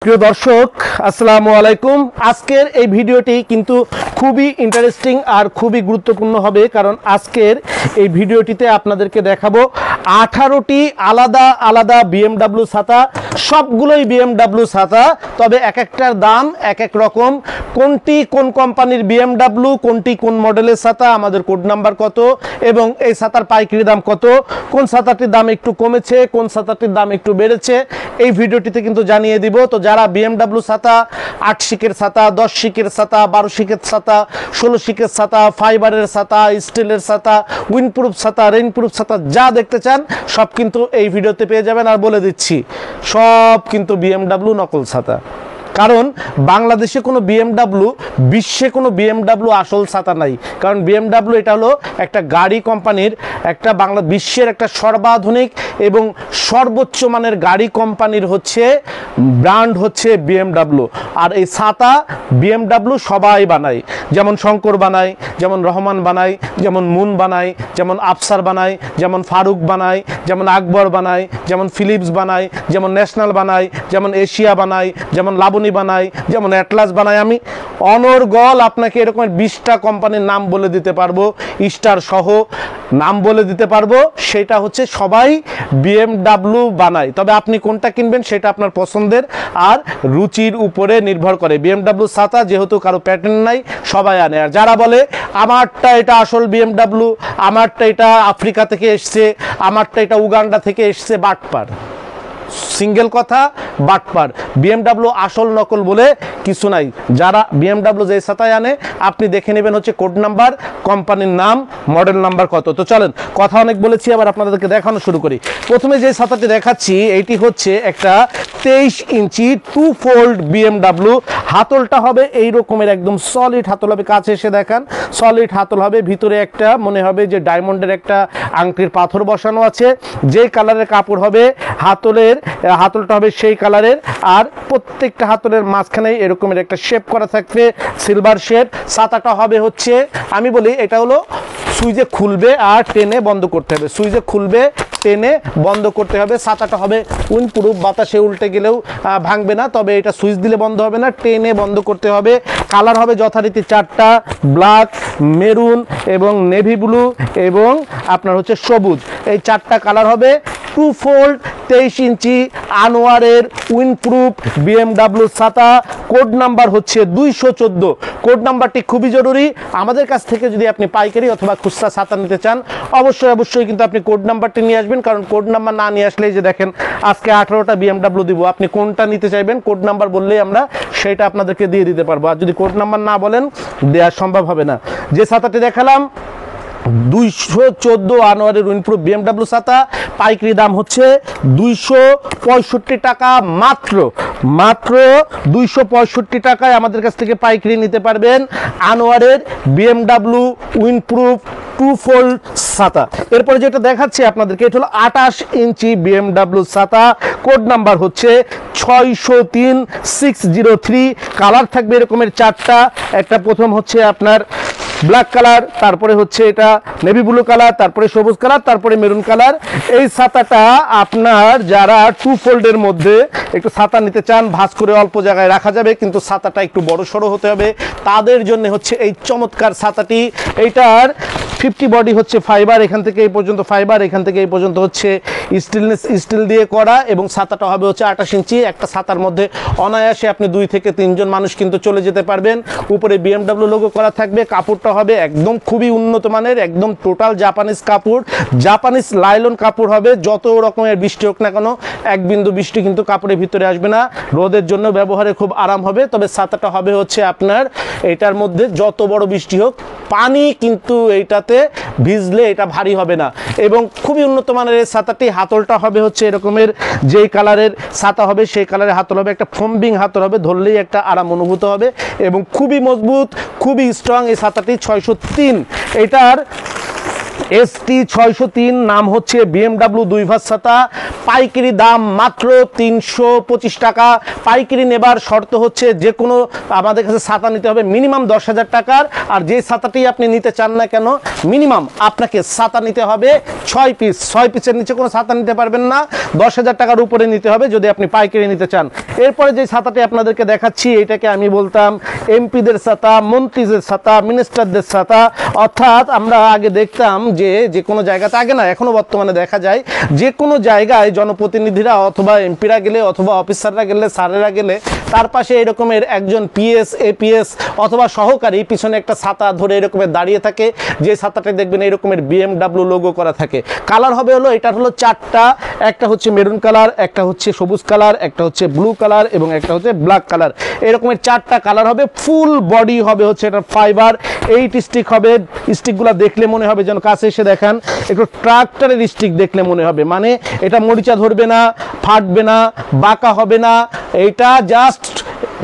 প্রিয় দর্শক আসসালামু আলাইকুম। আজকের এই ভিডিওটি কিন্তু খুবই ইন্টারেস্টিং আর খুবই গুরুত্বপূর্ণ হবে, কারণ আজকের এই ভিডিওটিতে আপনাদেরকে দেখাবো 18টি আলাদা আলাদা বিএমডাব্লিউ ছাতা। সবগুলোই বিএমডাব্লিউ ছাতা, তবে এক একটার দাম এক এক রকম। কোনটি কোন কোম্পানির বিএমডাব্লিউ, কোনটি কোন মডেলের ছাতা, আমাদের কোড নাম্বার কত এবং এই ছাতার পাইকারি দাম কত, কোন ছাতাটির দাম একটু কমেছে, কোন ছাতাটির দাম একটু বেড়েছে, এই ভিডিওটিতে কিন্তু জানিয়ে দিব। তো যারা বিএমডাব্লিউ ছাতা, 8 শিকের ছাতা, 10 শিকের ছাতা, 12 শিকের ছাতা, 16 শিকের ছাতা, ফাইবারের ছাতা, স্টিলের ছাতা, উইন্ডপ্রুফ ছাতা, রেইনপ্রুফ ছাতা যা দেখতে চান সব কিন্তু এই ভিডিওতে পেয়ে যাবেন। আর বলে দিচ্ছি সব কিন্তু বিএমডাব্লিউ নকল ছাতা, কারণ বাংলাদেশে কোনো বিএমডাব্লিউ, বিশ্বে কোনো বিএমডাব্লিউ আসল ছাতা নাই। কারণ বিএমডাব্লিউ এটা হলো একটা গাড়ি কোম্পানির, একটা বিশ্বের একটা সর্বাধুনিক এবং সর্বোচ্চ মানের গাড়ি কোম্পানির হচ্ছে ব্র্যান্ড হচ্ছে বিএমডাব্লিউ। আর এই ছাতা বিএমডাব্লিউ সবাই বানায়, যেমন শঙ্কর বানায়, যেমন রহমান বানায়, যেমন মুন বানায়, যেমন আফসার বানায়, যেমন ফারুক বানায়, যেমন আকবর বানায়, যেমন ফিলিপস বানায়, যেমন ন্যাশনাল বানায়, যেমন এশিয়া বানায়, যেমন লাবণী বানায়, যেমন অ্যাটলাস বানায়। আমি অনর্গল আপনাকে এরকমের 20টা কোম্পানির নাম বলে দিতে পারবো, স্টার সহ নাম বলে দিতে পারবো। সেটা হচ্ছে সবাই বিএমডাব্লিউ বানায়, তবে আপনি কোনটা কিনবেন সেটা আপনার পছন্দের আর রুচির উপরে নির্ভর করে। বিএমডাব্লিউ ছাতা যেহেতু কারো প্যাটার্ন নাই, সবাই আনে। আর যারা বলে আমারটা এটা আসল বিএমডাব্লিউ, আমারটা এটা আফ্রিকা থেকে এসছে, আমারটা এটা উগান্ডা থেকে এসছে, বাটপার। সিঙ্গেল কথা, বাটপার। বিএমডাব্লিউ আসল নকল বলে কিছু নাই। যারা বিএমডাব্লিউ যে ছাতায় আনে আপনি দেখে নেবেন হচ্ছে কোড নাম্বার, কোম্পানির নাম, মডেল নাম্বার কত। তো চলেন, কথা অনেক বলেছি, আবার আপনাদেরকে দেখানো শুরু করি। প্রথমে যে ছাতাটি দেখাচ্ছি এইটি হচ্ছে একটা 23 ইঞ্চি 2 ফোল্ড বিএমডাব্লিউ। হাতলটা হবে এই রকমের, একদম সলিড হাতল হবে। কাছে এসে দেখান, সলিড হাতল হবে। ভিতরে একটা মনে হবে যে ডায়মন্ডের একটা আংটির পাথর বসানো আছে। যে কালারের কাপড় হবে হাতলটা হবে সেই কালারের। আর প্রত্যেকটা হাতলের মাঝখানে এরকমের একটা শেপ করা থাকবে, সিলভার শেপ। ছাতাটা হবে হচ্ছে, আমি বলি এটা হলো সুইচে খুলবে আর টেনে বন্ধ করতে হবে, সুইচে খুলবে টেনে বন্ধ করতে হবে। ছাতাটা হবে উইন্ডপ্রুফ, বাতাসে উল্টে গেলেও ভাঙবে না, তবে এটা সুইচ দিলে বন্ধ হবে না, টেনে বন্ধ করতে হবে। কালার হবে যথারীতি 4টা, ব্ল্যাক, মেরুন এবং নেভি ব্লু এবং আপনার হচ্ছে সবুজ। এই 4টা কালার হবে। 2 ফোল্ড 23 ইঞ্চি আনোয়ারের উইন্ডপ্রুফ বিএমডাব্লিউ ছাতা। কোড নাম্বার হচ্ছে 214। কোড নাম্বারটি খুবই জরুরি। আমাদের কাছ থেকে যদি আপনি পাইকারি অথবা খুচরা ছাতা নিতে চান অবশ্যই কিন্তু আপনি কোড নাম্বারটি নিয়ে আসবেন, কারণ কোড নাম্বার না নিয়ে আসলেই যে দেখেন আজকে 18টা বিএমডাব্লিউ দিব, আপনি কোনটা নিতে চাইবেন কোড নাম্বার বললেই আমরা সেটা আপনাদেরকে দিয়ে দিতে পারবো। আর যদি কোড নাম্বার না বলেন দেওয়া সম্ভব হবে না। যে ছাতাটি দেখালাম 214 আনোয়ারের উইন্ডপ্রুফ বিএমডাব্লিউ ছাতা, পাইকারি দাম হচ্ছে 265 টাকা। মাত্র 265 টাকায় আমাদের কাছ থেকে পাইকারি নিতে পারবেন আনোয়ারের বিএমডাব্লিউ উইন্ডপ্রুফ 2 ফোল্ড ছাতা। এরপরে যেটা দেখাচ্ছি আপনাদেরকে, এটা হলো 28 ইঞ্চি বিএমডাব্লিউ ছাতা। কোড নাম্বার হচ্ছে 603603। কালার থাকবে এরকমের 4টা। একটা প্রথম হচ্ছে আপনার ব্ল্যাক কালার, তারপরে হচ্ছে এটা নেভি ব্লু কালার, তারপরে সবুজ কালার, তারপরে মেরুন কালার। এই ছাতাটা আপনার যারা 2 ফোল্ডের মধ্যে একটু ছাতা নিতে চান, ভাঁজ করে অল্প জায়গায় রাখা যাবে, কিন্তু ছাতাটা একটু বড় সড়ো হতে হবে, তাদের জন্য হচ্ছে এই চমৎকার ছাতাটি। এইটার 50 বডি হচ্ছে ফাইবার, এখান থেকে এই পর্যন্ত ফাইবার, এখান থেকে এই পর্যন্ত হচ্ছে স্টিল দিয়ে করা, এবং ছাতাটা হবে হচ্ছে 28 ইঞ্চি। একটা ছাতার মধ্যে অনায়াসে আপনি 2 থেকে 3 জন মানুষ কিন্তু চলে যেতে পারবেন। উপরে বিএমডাব্লিউ লোগো করা থাকবে। কাপড়টা হবে একদম খুবই উন্নত মানের, একদম টোটাল জাপানিজ কাপড়, জাপানিজ লাইলন কাপড় হবে। যত রকমের বৃষ্টি হোক না কেন এক বিন্দু বৃষ্টি কিন্তু কাপড়ের ভিতরে আসবে না। রোদের জন্য ব্যবহারে খুব আরাম হবে। তবে ছাতাটা হবে হচ্ছে আপনার এটার মধ্যে যত বড় বৃষ্টি হোক পানি কিন্তু এইটাতে ভিজলে এটা ভারী হবে না, এবং খুবই উন্নত মানের এই ছাতাটি। হাতলটা হবে হচ্ছে এরকমের, যেই কালারের ছাতা হবে সেই কালারের হাতল হবে, একটা ফোম্বিং হাতল হবে, ধরলেই একটা আরাম অনুভূত হবে এবং খুবই মজবুত, খুবই স্ট্রং। এই ছাতাটি 603। এটার ST 603, নাম হচ্ছে BMW 2 ভাঁজ ছাতা, পাইকারি দাম মাত্র 325 টাকা। পাইকারি নেবার শর্ত হচ্ছে যে কোনো আমাদের কাছে ছাতা নিতে হবে মিনিমাম 10,000 টাকার, আর যে ছাতাটি আপনি নিতে চান না কেন মিনিমাম আপনাকে ছাতা নিতে হবে 6 পিস। 6 পিসের নিচে কোনো ছাতা নিতে পারবেন না, 10,000 টাকার উপরে নিতে হবে যদি আপনি পাইকারি নিতে চান। এরপরে যে ছাতাটি আপনাদেরকে দেখাচ্ছি এটাকে আমি বলতাম এমপিদের ছাতা, মন্ত্রীদের ছাতা, মিনিস্টারদের ছাতা। অর্থাৎ আমরা আগে দেখতাম যে কোনো জায়গাতে, আগে না এখনো বর্তমানে দেখা যায়, যে কোনো জায়গায় জনপ্রতিনিধিরা অথবা এমপিরা গেলে অথবা অফিসাররা গেলে, স্যারেরা গেলে তার পাশে এরকমের একজন পিএস, এপিএস অথবা সহকারী পিছনে একটা ছাতা ধরে এরকমের দাঁড়িয়ে থাকে, যে ছাতাটা দেখবেন এরকমের BMW লোগো করা থাকে। কালার হবে হলো, এটার হলো 4টা, একটা হচ্ছে মেরুন কালার, একটা হচ্ছে সবুজ কালার, একটা হচ্ছে ব্লু কালার এবং একটা হচ্ছে ব্ল্যাক কালার। এরকমের 4টা কালার হবে। ফুল বডি হবে হচ্ছে এটা ফাইবার, 8 স্টিক হবে। স্টিকগুলো দেখলে মনে হবে যেন কাছে এসে দেখান, একটু ট্রাক্টরের স্টিক দেখলে মনে হবে, মানে এটা মরিচা ধরবে না, ফাটবে না, বাঁকা হবে না, এটা জাস্ট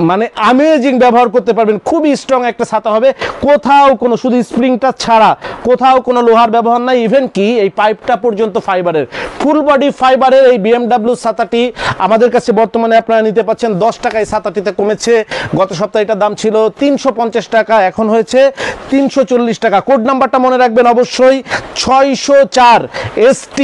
মানে আমেজিং ব্যবহার করতে পারবেন। খুবই স্ট্রং একটা ছাতা হবে, কোথাও কোনো শুধু স্প্রিংটা ছাড়া কোথাও কোনো লোহার ব্যবহার নাই, ইভেন কি এই পাইপটা পর্যন্ত ফাইবারের, ফুল বডি ফাইবারের এই BMW ছাতাটি আমাদের কাছে বর্তমানে আপনারা নিতে পাচ্ছেন 10 টাকায়। ছাতাটিতে কমেছে, গত সপ্তাহে এটার দাম ছিল 350 টাকা, এখন হয়েছে 340 টাকা। কোড নাম্বারটা মনে রাখবেন অবশ্যই, 604 ST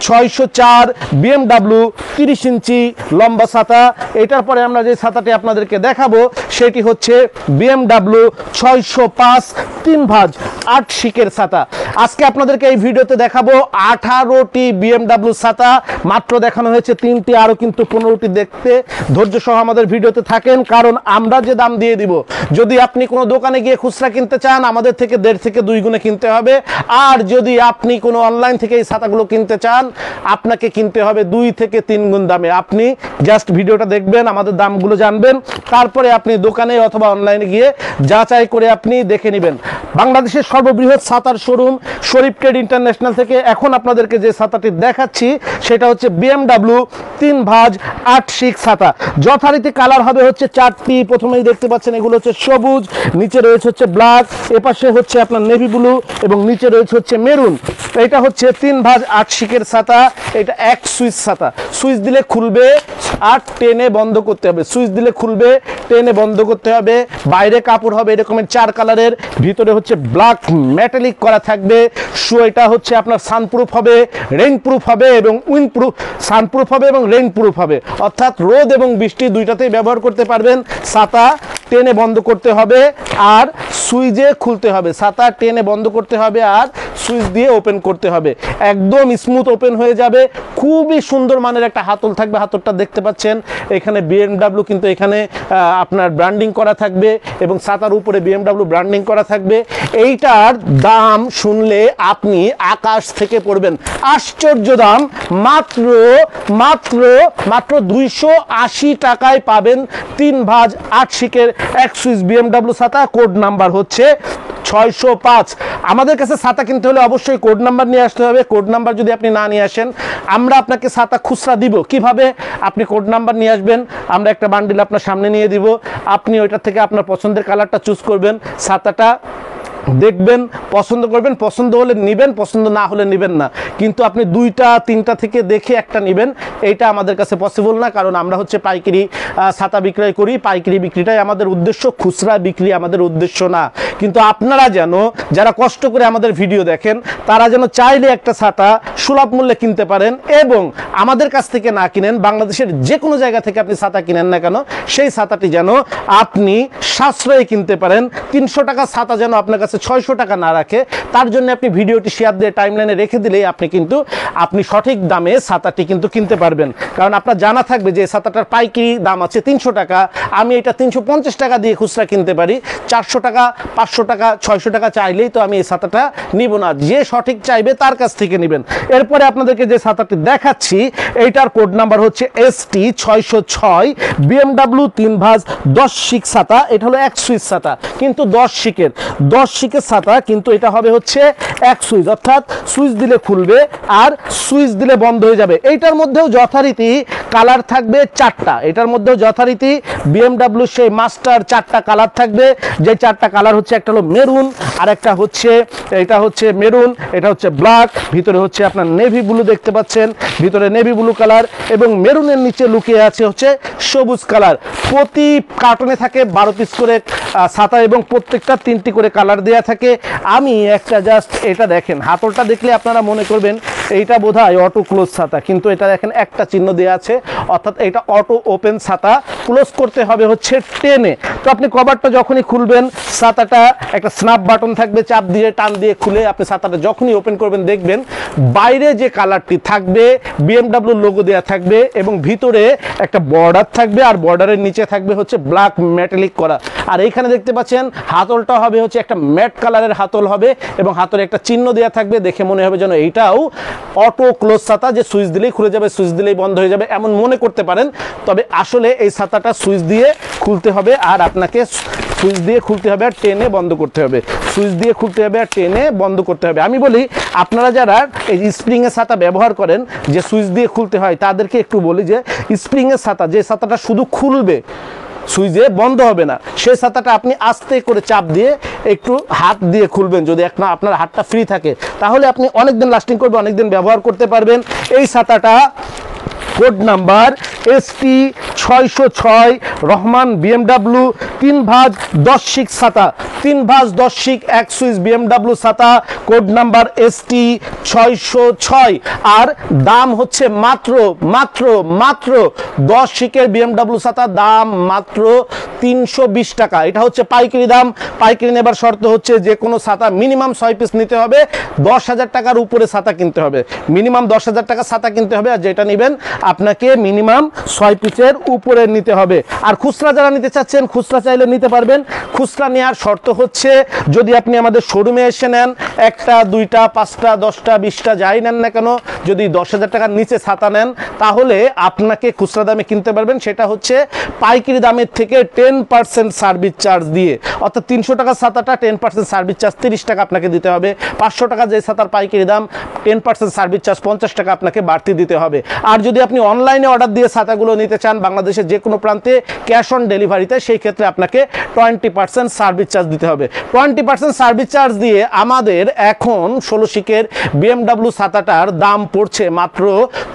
604 BMW 30 ইঞ্চি লম্বা ছাতা। এটার পরে আমরা যে ছাতাটি আপনাদেরকে দেখাবো সেটি হচ্ছে BMW 605 3 ভাঁজ 8 শিকের ছাতা। আজকে আপনাদেরকে এই ভিডিওতে দেখাবো 18টি BMW ছাতা, মাত্র দেখানো হয়েছে 3টি, আরো কিন্তু 15টি দেখতে ধৈর্য সহ আমাদের ভিডিওতে থাকেন, কারণ আমরা যে দাম দিয়ে দিব, যদি আপনি কোনো দোকানে গিয়ে খুচরা কিনতে চান আমাদের থেকে 1.5 থেকে 2 গুণে কিনতে হবে, আর যদি আপনি কোনো অনলাইন থেকে এই ছাতাগুলো কিনতে চান আপনাকে কিনতে হবে 2 থেকে 3 গুণ দামে। আপনি জাস্ট ভিডিওটা দেখবেন, আমাদের দামগুলো জানবেন, তারপরে আপনি দোকানে অথবা অনলাইনে গিয়ে যাচাই করে আপনি দেখে নেবেন। বাংলাদেশের সর্ববৃহৎ ছাতার শোরুম শরীফ ট্রেড ইন্টারন্যাশনাল থেকে এখন আপনাদেরকে যে ছাতাটি দেখাচ্ছি সেটা হচ্ছে BMW 3 ভাঁজ 8 শিক ছাতা। যথারীতি কালার হবে হচ্ছে 4টি। প্রথমেই দেখতে পাচ্ছেন এগুলো হচ্ছে সবুজ, নিচে রয়েছে হচ্ছে ব্ল্যাক, এপাশে হচ্ছে আপনার নেভি ব্লু এবং নিচে রয়েছে হচ্ছে মেরুন। এটা হচ্ছে 3 ভাঁজ 8 শিকের ছাতা। এটা এক সুইচ ছাতা, সুইচ দিলে খুলবে আর টেনে বন্ধ করতে হবে, সুইচ দিলে খুলবে, টেনে বন্ধ করতে হবে। বাইরে কাপড় হবে এরকমের 4 কালারের, ভিতরে হচ্ছে ব্ল্যাক মেটালিক করা থাকবে। এটা হচ্ছে আপনার সানপ্রুফ হবে, রেইন প্রুফ হবে এবং উইন্ড প্রুফ, সানপ্রুফ হবে এবং রেইন প্রুফ হবে, অর্থাৎ রোদ এবং বৃষ্টি দুইটাতেই ব্যবহার করতে পারবেন। ছাতা টেনে বন্ধ করতে হবে আর সুইচে খুলতে হবে, ছাতা টেনে বন্ধ করতে হবে আর সুইচ দিয়ে ওপেন করতে হবে, একদম স্মুথ ওপেন হয়ে যাবে। খুবই সুন্দর মানের একটা হাতল থাকবে, হাতলটা দেখতে পাচ্ছেন এখানে BMW কিন্তু এখানে আপনার ব্র্যান্ডিং করা থাকবে এবং ছাতার উপরে BMW ব্র্যান্ডিং করা থাকবে। এইটার দাম শুনলে আপনি আকাশ থেকে পড়বেন, আশ্চর্য দাম, মাত্র মাত্র মাত্র 280 টাকায় পাবেন 3 ভাঁজ 8 শিকের এক সুইচ BMW ছাতা। কোড নাম্বার হচ্ছে 605। আমাদের কাছে ছাতা কিনতে হলে অবশ্যই কোড নাম্বার নিয়ে আসতে হবে। কোড নাম্বার যদি আপনি না নিয়ে আসেন আমরা আপনাকে ছাতা খুচরা দিব। কিভাবে? আপনি কোড নাম্বার নিয়ে আসবেন, আমরা একটা বান্ডিল আপনার সামনে নিয়ে দিব, আপনি ওইটা থেকে আপনার পছন্দের কালারটা চুজ করবেন, ছাতাটা দেখবেন, পছন্দ করবেন, পছন্দ হলে নেবেন, পছন্দ না হলে নেবেন না। কিন্তু আপনি 2টা 3টা থেকে দেখে একটা নেবেন, এইটা আমাদের কাছে পসিবল না, কারণ আমরা হচ্ছে পাইকারি ছাতা বিক্রয় করি, পাইকারি বিক্রিটাই আমাদের উদ্দেশ্য, খুচরা বিক্রি আমাদের উদ্দেশ্য না। কিন্তু আপনারা যেন, যারা কষ্ট করে আমাদের ভিডিও দেখেন, তারা যেন চাইলে একটা ছাতা সুলভ মূল্যে কিনতে পারেন এবং আমাদের কাছ থেকে না কিনেন, বাংলাদেশের যে কোনো জায়গা থেকে আপনি ছাতা কিনেন না কেন, সেই ছাতাটি যেন আপনি সাশ্রয়ে কিনতে পারেন। 300 টাকা ছাতা যেন আপনার কাছে 600 টাকা না রাখে, তার জন্য আপনি ভিডিওটি শেয়ার দিয়ে টাইমলাইনে রেখে দিলেই আপনি সঠিক দামে ছাতাটি কিন্তু কিনতে পারবেন। কারণ আপনার জানা থাকবে যে ছাতাটার পাইকারি দাম আছে 300 টাকা, আমি এটা 350 টাকা দিয়ে খুচরা কিনতে পারি, 400 টাকা 500 টাকা 600 টাকা চাইলেই তো আমি এই ছাতাটা নিব না। যে সঠিক চাইবে তার কাছ থেকে নেবেন। এরপরে আপনাদেরকে যে ছাতাটি দেখাচ্ছি এইটার কোড নাম্বার হচ্ছে ST 606 BMW 3 ভাঁজ 10 শিক ছাতা। এটা হলো এক সুইচ ছাতা কিন্তু 10 শিকের ছাতা, কিন্তু এটা হবে হচ্ছে এক সুইচ, অর্থাৎ সুইচ দিলে খুলবে আর সুইচ দিলে বন্ধ হয়ে যাবে। এইটার মধ্যেও যথারীতি কালার থাকবে 4টা, এটার মধ্যেও যথারীতি BMW সেই মাস্টার 4টা কালার থাকবে, যে 4টা কালার হচ্ছে একটা হলো মেরুন, আর একটা হচ্ছে এটা হচ্ছে মেরুন, এটা হচ্ছে ব্ল্যাক, ভিতরে হচ্ছে আপনার নেভি ব্লু দেখতে পাচ্ছেন, ভিতরে নেভি ব্লু কালার এবং মেরুনের নিচে লুকিয়ে আছে হচ্ছে সবুজ কালার। প্রতি কার্টনে থাকে 12 পিস করে ছাতা এবং প্রত্যেকটা 3টি করে কালার দেওয়া থাকে। আমি একটা জাস্ট এটা দেখেন, হাতলটা দেখলে আপনারা মনে করবেন এইটা বোধহয় অটো ক্লোজ ছাতা, কিন্তু এটা দেখেন একটা চিহ্ন দেওয়া আছে, অর্থাৎ এটা অটো ওপেন ছাতা। ক্লোজ করতে হবে হচ্ছে টেনে। তো আপনি কভারটা যখনই খুলবেন, ছাতাটা একটা স্ন্যাপ বাটন থাকবে, চাপ দিয়ে টান দিয়ে খুলে আপনি ছাতাটা যখনই ওপেন করবেন দেখবেন বাইরে যে কালারটি থাকবে BMW লোগো দেওয়া থাকবে এবং ভিতরে একটা বর্ডার থাকবে, আর বর্ডারের নিচে থাকবে হচ্ছে ব্ল্যাক মেটালিক করা। আর এইখানে দেখতে পাচ্ছেন হাতলটা হবে হচ্ছে একটা ম্যাট কালারের হাতল হবে এবং হাতলে একটা চিহ্ন দেওয়া থাকবে, দেখে মনে হবে যেন এইটাও অটো ক্লোজ ছাতা, যে সুইচ দিলেই খুলে যাবে, সুইচ দিলেই বন্ধ হয়ে যাবে এমন মনে করতে পারেন। তবে আসলে এই ছাতাটা সুইচ দিয়ে খুলতে হবে, আর আপনাকে সুইচ দিয়ে খুলতে হবে আর টেনে বন্ধ করতে হবে, সুইচ দিয়ে খুলতে হবে আর টেনে বন্ধ করতে হবে। আমি বলি আপনারা যারা এই স্প্রিংয়ের ছাতা ব্যবহার করেন যে সুইচ দিয়ে খুলতে হয়, তাদেরকে একটু বলি যে স্প্রিংয়ের ছাতা, যে ছাতাটা শুধু খুলবে সুইচে বন্ধ হবে না, সেই ছাতাটা আপনি আস্তে করে চাপ দিয়ে একটু হাত দিয়ে খুলবেন। যদি আপনার হাতটা ফ্রি থাকে তাহলে আপনি অনেকদিন লাস্টিং করবে, অনেকদিন ব্যবহার করতে পারবেন। এই ছাতাটা code number ST606 Rahman BMW 3 ভাঁজ 10 শিক ছাতা, 3 ভাঁজ 10 শিক এক সুইচ BMW ছাতা, কোড নাম্বার ST606। আর দাম হচ্ছে মাত্র মাত্র মাত্র 10 শিকের BMW ছাতা দাম মাত্র 320 টাকা। এটা হচ্ছে পাইকারি দাম। পাইকারি নেবার শর্ত হচ্ছে যে কোনো ছাতা মিনিমাম 6 পিস নিতে হবে, 10,000 টাকার উপরে ছাতা কিনতে হবে, মিনিমাম 10,000 টাকা ছাতা কিনতে হবে। আর যেটা নেবেন আপনাকে মিনিমাম 6 পিসের উপরে নিতে হবে। আর খুচরা যারা নিতে চাচ্ছেন, খুচরা চাইলে নিতে পারবেন। খুচরা নেওয়ার শর্ত হচ্ছে যদি আপনি আমাদের শোরুমে এসে নেন, 1টা 2টা 5টা 10টা 20টা যাই নেন না কেন, যদি 10,000 টাকার নিচে ছাতা নেন তাহলে আপনাকে খুচরা দামে কিনতে পারবেন। সেটা হচ্ছে পাইকারি দামের থেকে 10% সার্ভিস চার্জ দিয়ে, অর্থাৎ 300 টাকার ছাতাটা 10% সার্ভিস চার্জ 30 টাকা আপনাকে দিতে হবে। 500 টাকা যে ছাতার পাইকারি দাম 10% সার্ভিস চার্জ 50 টাকা আপনাকে বাড়তি দিতে হবে। আর যদি আপনি অনলাইনে অর্ডার দিয়ে ছাতাগুলো নিতে চান বাংলাদেশের যে কোনো প্রান্তে ক্যাশ অন ডেলিভারিতে, সেই ক্ষেত্রে আপনাকে 20% সার্ভিস চার্জ দিতে হবে। 20% সার্ভিস চার্জ দিয়ে আমাদের এখন 16 শিকের BMW ছাতাটার দাম পড়ছে মাত্র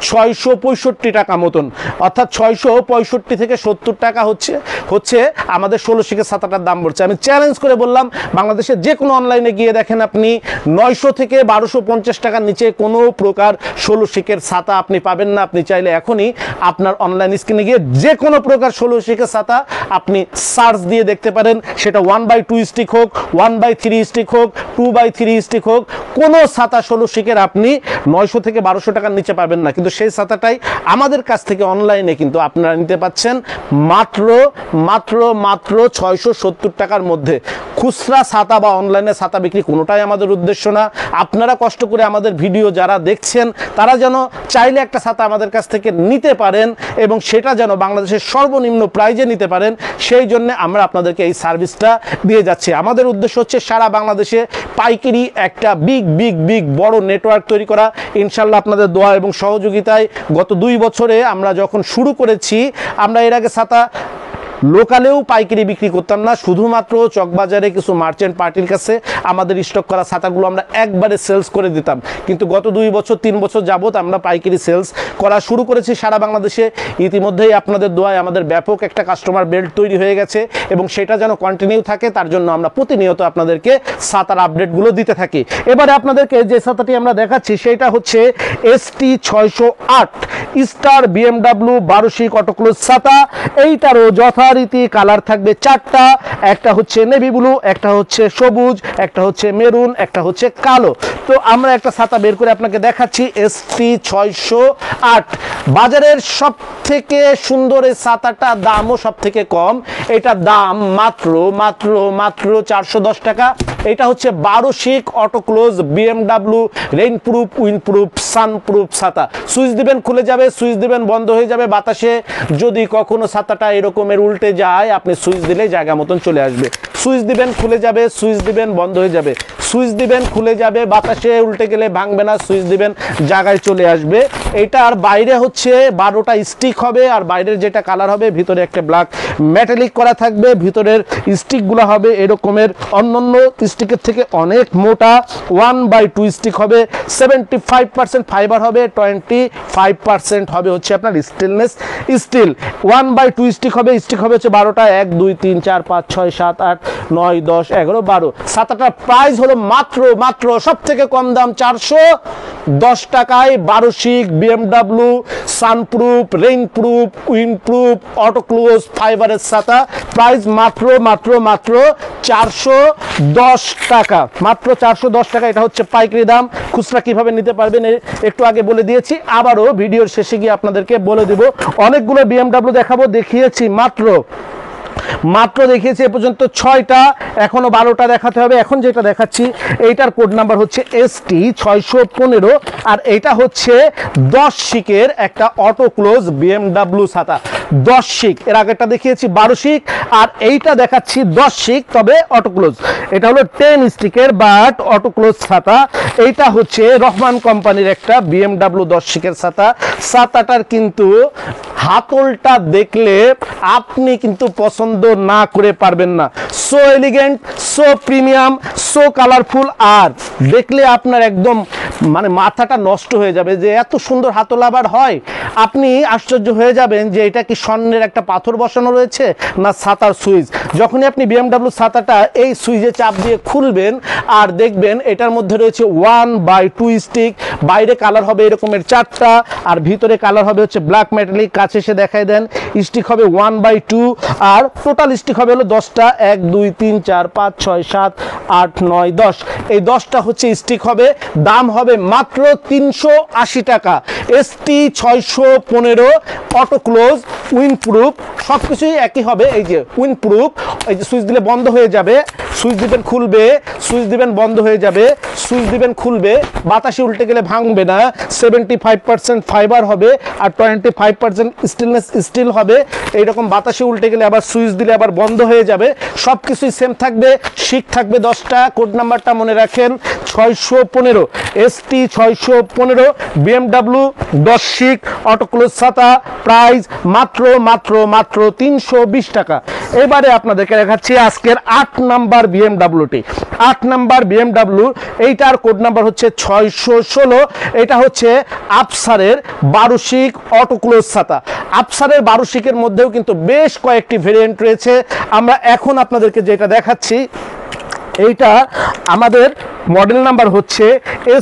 665 টাকা মতন, অর্থাৎ 665 থেকে 70 টাকা হচ্ছে আমাদের 16 শিকের ছাতাটার দাম পড়ছে। আমি চ্যালেঞ্জ করে বললাম বাংলাদেশের যে কোনো অনলাইনে গিয়ে দেখেন আপনি 900 থেকে 1250 টাকার নিচে কোনো প্রকার 16 শিকের ছাতা আপনি পাবেন না। আপনি চাইলে এখনই আপনার অনলাইন স্ক্রিনে গিয়ে যে কোনো প্রকার 16 শিকের ছাতা আপনি সার্চ দিয়ে দেখতে পারেন, সেটা 1/2 স্টিক হোক, 1/3 স্টিক হোক, 2/3 স্টিক হোক, কোনো ছাতা 16 শিকের আপনি 900 থেকে 1200 টাকার নিচে পাবেন না। কিন্তু সেই ছাতাটাই আমাদের কাছ থেকে অনলাইনে কিন্তু আপনারা নিতে পাচ্ছেন মাত্র মাত্র মাত্র 670 টাকার মধ্যে। খুচরা ছাতা বা অনলাইনে ছাতা বিক্রি কোনোটাই আমাদের উদ্দেশ্য না। আপনারা কষ্ট করে আমাদের ভিডিও যারা দেখছেন তারা যেন চাইলে একটা ছাতা আমাদের কাছ থেকে নিতে পারেন এবং সেটা যেন বাংলাদেশের সর্বনিম্ন প্রাইজে নিতে পারেন, সেই জন্য আমরা আপনাদেরকে এই সার্ভিসটা দিয়ে যাচ্ছি। আমাদের উদ্দেশ্য হচ্ছে সারা বাংলাদেশে পাইকারি একটা বিগ বড় নেটওয়ার্ক তৈরি করা। ইনশাল্লাহ আপনাদের দোয়া এবং সহযোগিতায় গত 2 বছরে আমরা যখন শুরু করেছি, আমরা এর আগে ছাতা লোকালেও পাইকারি বিক্রি করতাম না, শুধুমাত্র চকবাজারে কিছু মার্চেন্ট পার্টির কাছে আমাদের স্টক করা ছাতাগুলো আমরা একবারে সেলস করে দিতাম। কিন্তু গত 2 বছর 3 বছর যাবত আমরা পাইকারি সেলস করা শুরু করেছি সারা বাংলাদেশে। ইতিমধ্যেই আপনাদের দোয়ায় আমাদের ব্যাপক একটা কাস্টমার বেল্ট তৈরি হয়ে গেছে এবং সেটা যেন কন্টিনিউ থাকে তার জন্য আমরা প্রতিনিয়ত আপনাদেরকে ছাতার আপডেটগুলো দিতে থাকি। এবারে আপনাদেরকে যে ছাতাটি আমরা দেখাচ্ছি সেটা হচ্ছে ST608 স্টার BMW 12 শিক অটোক্লোজ ছাতা। এইটারও যথারীতি কালার থাকবে 4টা, একটা হচ্ছে নেভি ব্লু, একটা হচ্ছে সবুজ, একটা হচ্ছে মেরুন, একটা হচ্ছে কালো। তো আমরা একটা ছাতা বের করে আপনাকে দেখাচ্ছি ST608। বাজারের সব থেকে সুন্দর এই ছাতাটা, দামও সব থেকে কম। এটা দাম মাত্র মাত্র মাত্র 410 টাকা। এটা হচ্ছে 12 শিক অটোক্লোজ BMW রেইনপ্রুফ উইন্ডপ্রুফ সানপ্রুফ ছাতা। সুইচ দিবেন খুলে যাবে, সুইচ দিবেন বন্ধ হয়ে যাবে। বাতাসে যদি কখনো ছাতাটা এরকমের উল্টে যায় আপনি সুইচ দিলেই জায়গা মতন চলে আসবে। সুইচ দিবেন খুলে যাবে, সুইচ দিবেন বন্ধ হয়ে যাবে, সুইচ দিবেন খুলে যাবে, বাতাসে উল্টে গেলে ভাঙবে না, সুইচ দিবেন জায়গায় চলে আসবে। এটার বাইরে হচ্ছে 12টা স্টিক হবে, আর বাইরের যেটা কালার হবে ভিতরে একটা ব্ল্যাক মেটালিক করা থাকবে। ভিতরের স্টিকগুলো হবে এরকমের অন্যান্য স্টিকের থেকে অনেক মোটা, 1/2 স্টিক হবে, 75% ফাইবার হবে, 25% হবে হচ্ছে আপনার স্টেনলেস স্টিল। 1/2 স্টিক হবে, স্টিক হবে হচ্ছে 12টা, 1 2 3 4 5 6 7 8 9 10 11 12। 7টার প্রাইস হলো মাত্র সব থেকে কম দাম 410 টাকায় 12 শিক BMW সানপ্রুফ, রেইনপ্রুফ, উইন্ডপ্রুফ, অটোক্লোজ ফাইবারের ছাতা। প্রাইস মাত্র 410 টাকা, মাত্র 410 টাকা। এটা হচ্ছে পাইকারি দাম। খুচরা কিভাবে নিতে পারবেন একটু আগে বলে দিয়েছি, আবারও ভিডিওর শেষে গিয়ে আপনাদেরকে বলে দেব। অনেকগুলো BMW দেখাবো, দেখিয়েছি মাত্র দেখিয়েছি এ পর্যন্ত 6টা, এখনো 12টা দেখাতে হবে। এখন যেটা দেখাচ্ছি এইটার কোড নাম্বার হচ্ছে ST 615, আর এটা হচ্ছে 10 শিকের একটা অটো ক্লোজ BMW ছাতা। 10 শিক, এর আগেরটা দেখিয়েছি 12 শিক, আর এইটা দেখাচ্ছি 10 শিক তবে অটো ক্লোজ। এটা হলো 10 স্টিকের বাট অটো ক্লোজ ছাতা। এইটা হচ্ছে রহমান কোম্পানির একটা BMW 10 শিকের ছাতা। ছাতাটার কিন্তু হাতলটা দেখলে আপনি কিন্তু পছন্দ না করে পারবেন না। So elegant, so premium, so colourful, আর দেখলে আপনার একদম মানে মাথাটা নষ্ট হয়ে যাবে যে এত সুন্দর হাতল আবার হয়। আপনি আশ্চর্য হয়ে যাবেন যে এটা কি স্বর্ণের একটা পাথর বসানো রয়েছে না ছাতার সুইচ। যখনই আপনি BMW ছাতাটা এই সুইচে চাপ দিয়ে খুলবেন আর দেখবেন এটার মধ্যে রয়েছে 1/2 স্টিক। বাইরে কালার হবে এরকমের 4টা, আর ভিতরে কালার হবে হচ্ছে ব্ল্যাক মেটালিক। কাছে এসে দেখাই দেন, স্টিক হবে 1/2, আর টোটাল স্টিক হবে হলো 10টা, 1 2 3 4 5 6 7 8 9 10। এই 10টা হচ্ছে স্টিক হবে। দাম হবে মাত্র 380 টাকা। ST 615 অটো ক্লোজ উইন্ডপ্রুফ, সবকিছুই একই হবে। এই যে উইন্ডপ্রুফ, এই যে সুইচ দিলে বন্ধ হয়ে যাবে, সুইচ দিবেন খুলবে, সুইচ দিবেন বন্ধ হয়ে যাবে, সুইচ দিবেন খুলবে, বাতাসে উল্টে গেলে ভাঙবে না, 75% ফাইবার হবে, আর 25% স্টেনলেস স্টিল হবে। এইরকম বাতাসে উল্টে গেলে আবার সুইচ দিলে আবার বন্ধ হয়ে যাবে। সব কিছুই সেম থাকবে, শিক থাকবে 10টা। কোড নাম্বারটা মনে রাখেন 615, ST 615 BMW 10 শিক অটো ক্লোজ ছাতা। প্রাইস মাত্র 320 টাকা। এবারে আপনাদেরকে দেখাচ্ছি আজকের 8 নাম্বার BMWটি। 8 নাম্বার BMW, এইটার কোড নাম্বার হচ্ছে 616। এটা হচ্ছে আফসারের 12 শিক অটো ক্লোজ ছাতা। আফসারের 12 শিকের মধ্যেও কিন্তু বেশ কয়েকটি ভেরিয়েন্ট রয়েছে। আমরা এখন আপনাদেরকে যেটা দেখাচ্ছি এইটা আমাদের মডেল নাম্বার হচ্ছে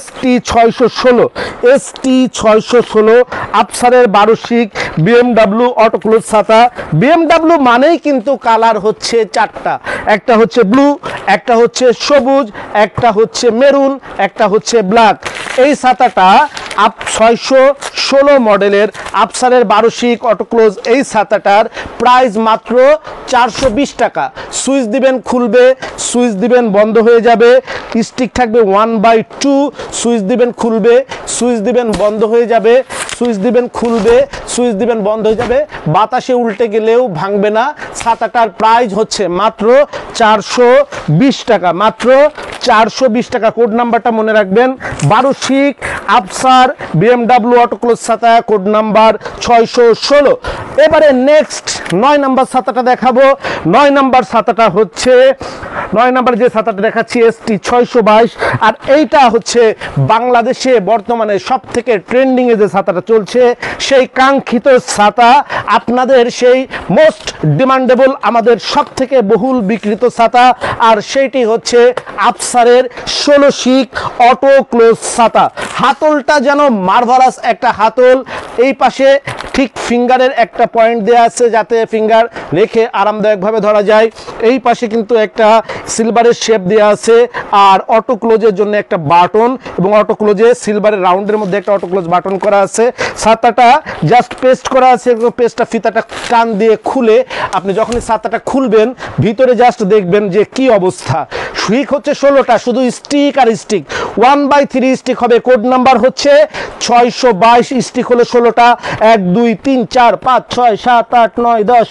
ST 616। ST 616 আফসারের 12 শিক BMW অটো ক্লোজ ছাতা। BMW মানেই কিন্তু কালার হচ্ছে 4টা, একটা হচ্ছে ব্লু, একটা হচ্ছে সবুজ, একটা হচ্ছে মেরুন, একটা হচ্ছে ব্ল্যাক। এই ছাতাটা 616 মডেলের আফসারের 12 শিক অটো ক্লোজ এই ছাতাটার প্রাইস মাত্র 420 টাকা। সুইচ দিবেন খুলবে, সুইচ দিবেন বন্ধ হয়ে যাবে, স্টিক থাকবে 1/2, সুইচ দিবেন খুলবে, সুইচ দিবেন বন্ধ হয়ে যাবে, সুইচ দিবেন খুলবে, সুইচ দিবেন বন্ধ হয়ে যাবে, বাতাসে উল্টে গেলেও ভাঙবে না। ছাতাটার প্রাইস হচ্ছে মাত্র 420 টাকা, মাত্র 420 টাকা। কোড নাম্বারটা মনে রাখবেন 12 শিক আফসার BMW অটো ক্লোজ ছাতা, কোড নাম্বার 616। এবারে নেক্সট 9 নাম্বার ছাতাটা দেখাবো। 9 নাম্বার ছাতাটা হচ্ছে 9 নাম্বার যে ছাতাটা দেখাচ্ছি ST 622, আর এইটা হচ্ছে বাংলাদেশে বর্তমানে সব থেকে ট্রেন্ডিং এ যে ছাতাটা চলছে, সেই কাঙ্ক্ষিত ছাতা, আপনাদের সেই মোস্ট ডিমান্ডেবল, আমাদের সব থেকে বহুল বিক্রিত ছাতা, আর সেইটি হচ্ছে আফসারের 16 শিক অটো ক্লোজ ছাতা। হাতলটা যেন মার্ভালাস একটা হাতল। এই পাশে ঠিক ফিঙ্গারের একটা পয়েন্ট দেওয়া আছে যাতে ফিঙ্গার রেখে আরামদায়কভাবে ধরা যায়। এই পাশে কিন্তু একটা সিলভারের শেপ দেওয়া আছে, আর অটো ক্লোজের জন্য একটা বাটন, এবং অটো ক্লোজে সিলভারের রাউন্ডের মধ্যে একটা অটো ক্লোজ বাটন করা আছে। ছাতাটা জাস্ট পেস্ট করা আছে, পেস্টটা ফিতাটা টান দিয়ে খুলে আপনি যখনই ছাতাটা খুলবেন ভিতরে জাস্ট দেখবেন যে কি অবস্থা। শিক হচ্ছে 16টা, শুধু স্টিক আর স্টিক। 1/3 স্টিক হবে। কোড নাম্বার হচ্ছে 622, স্টিক হলো 16টা, 1 2 3 4 5 6 7 8 9 10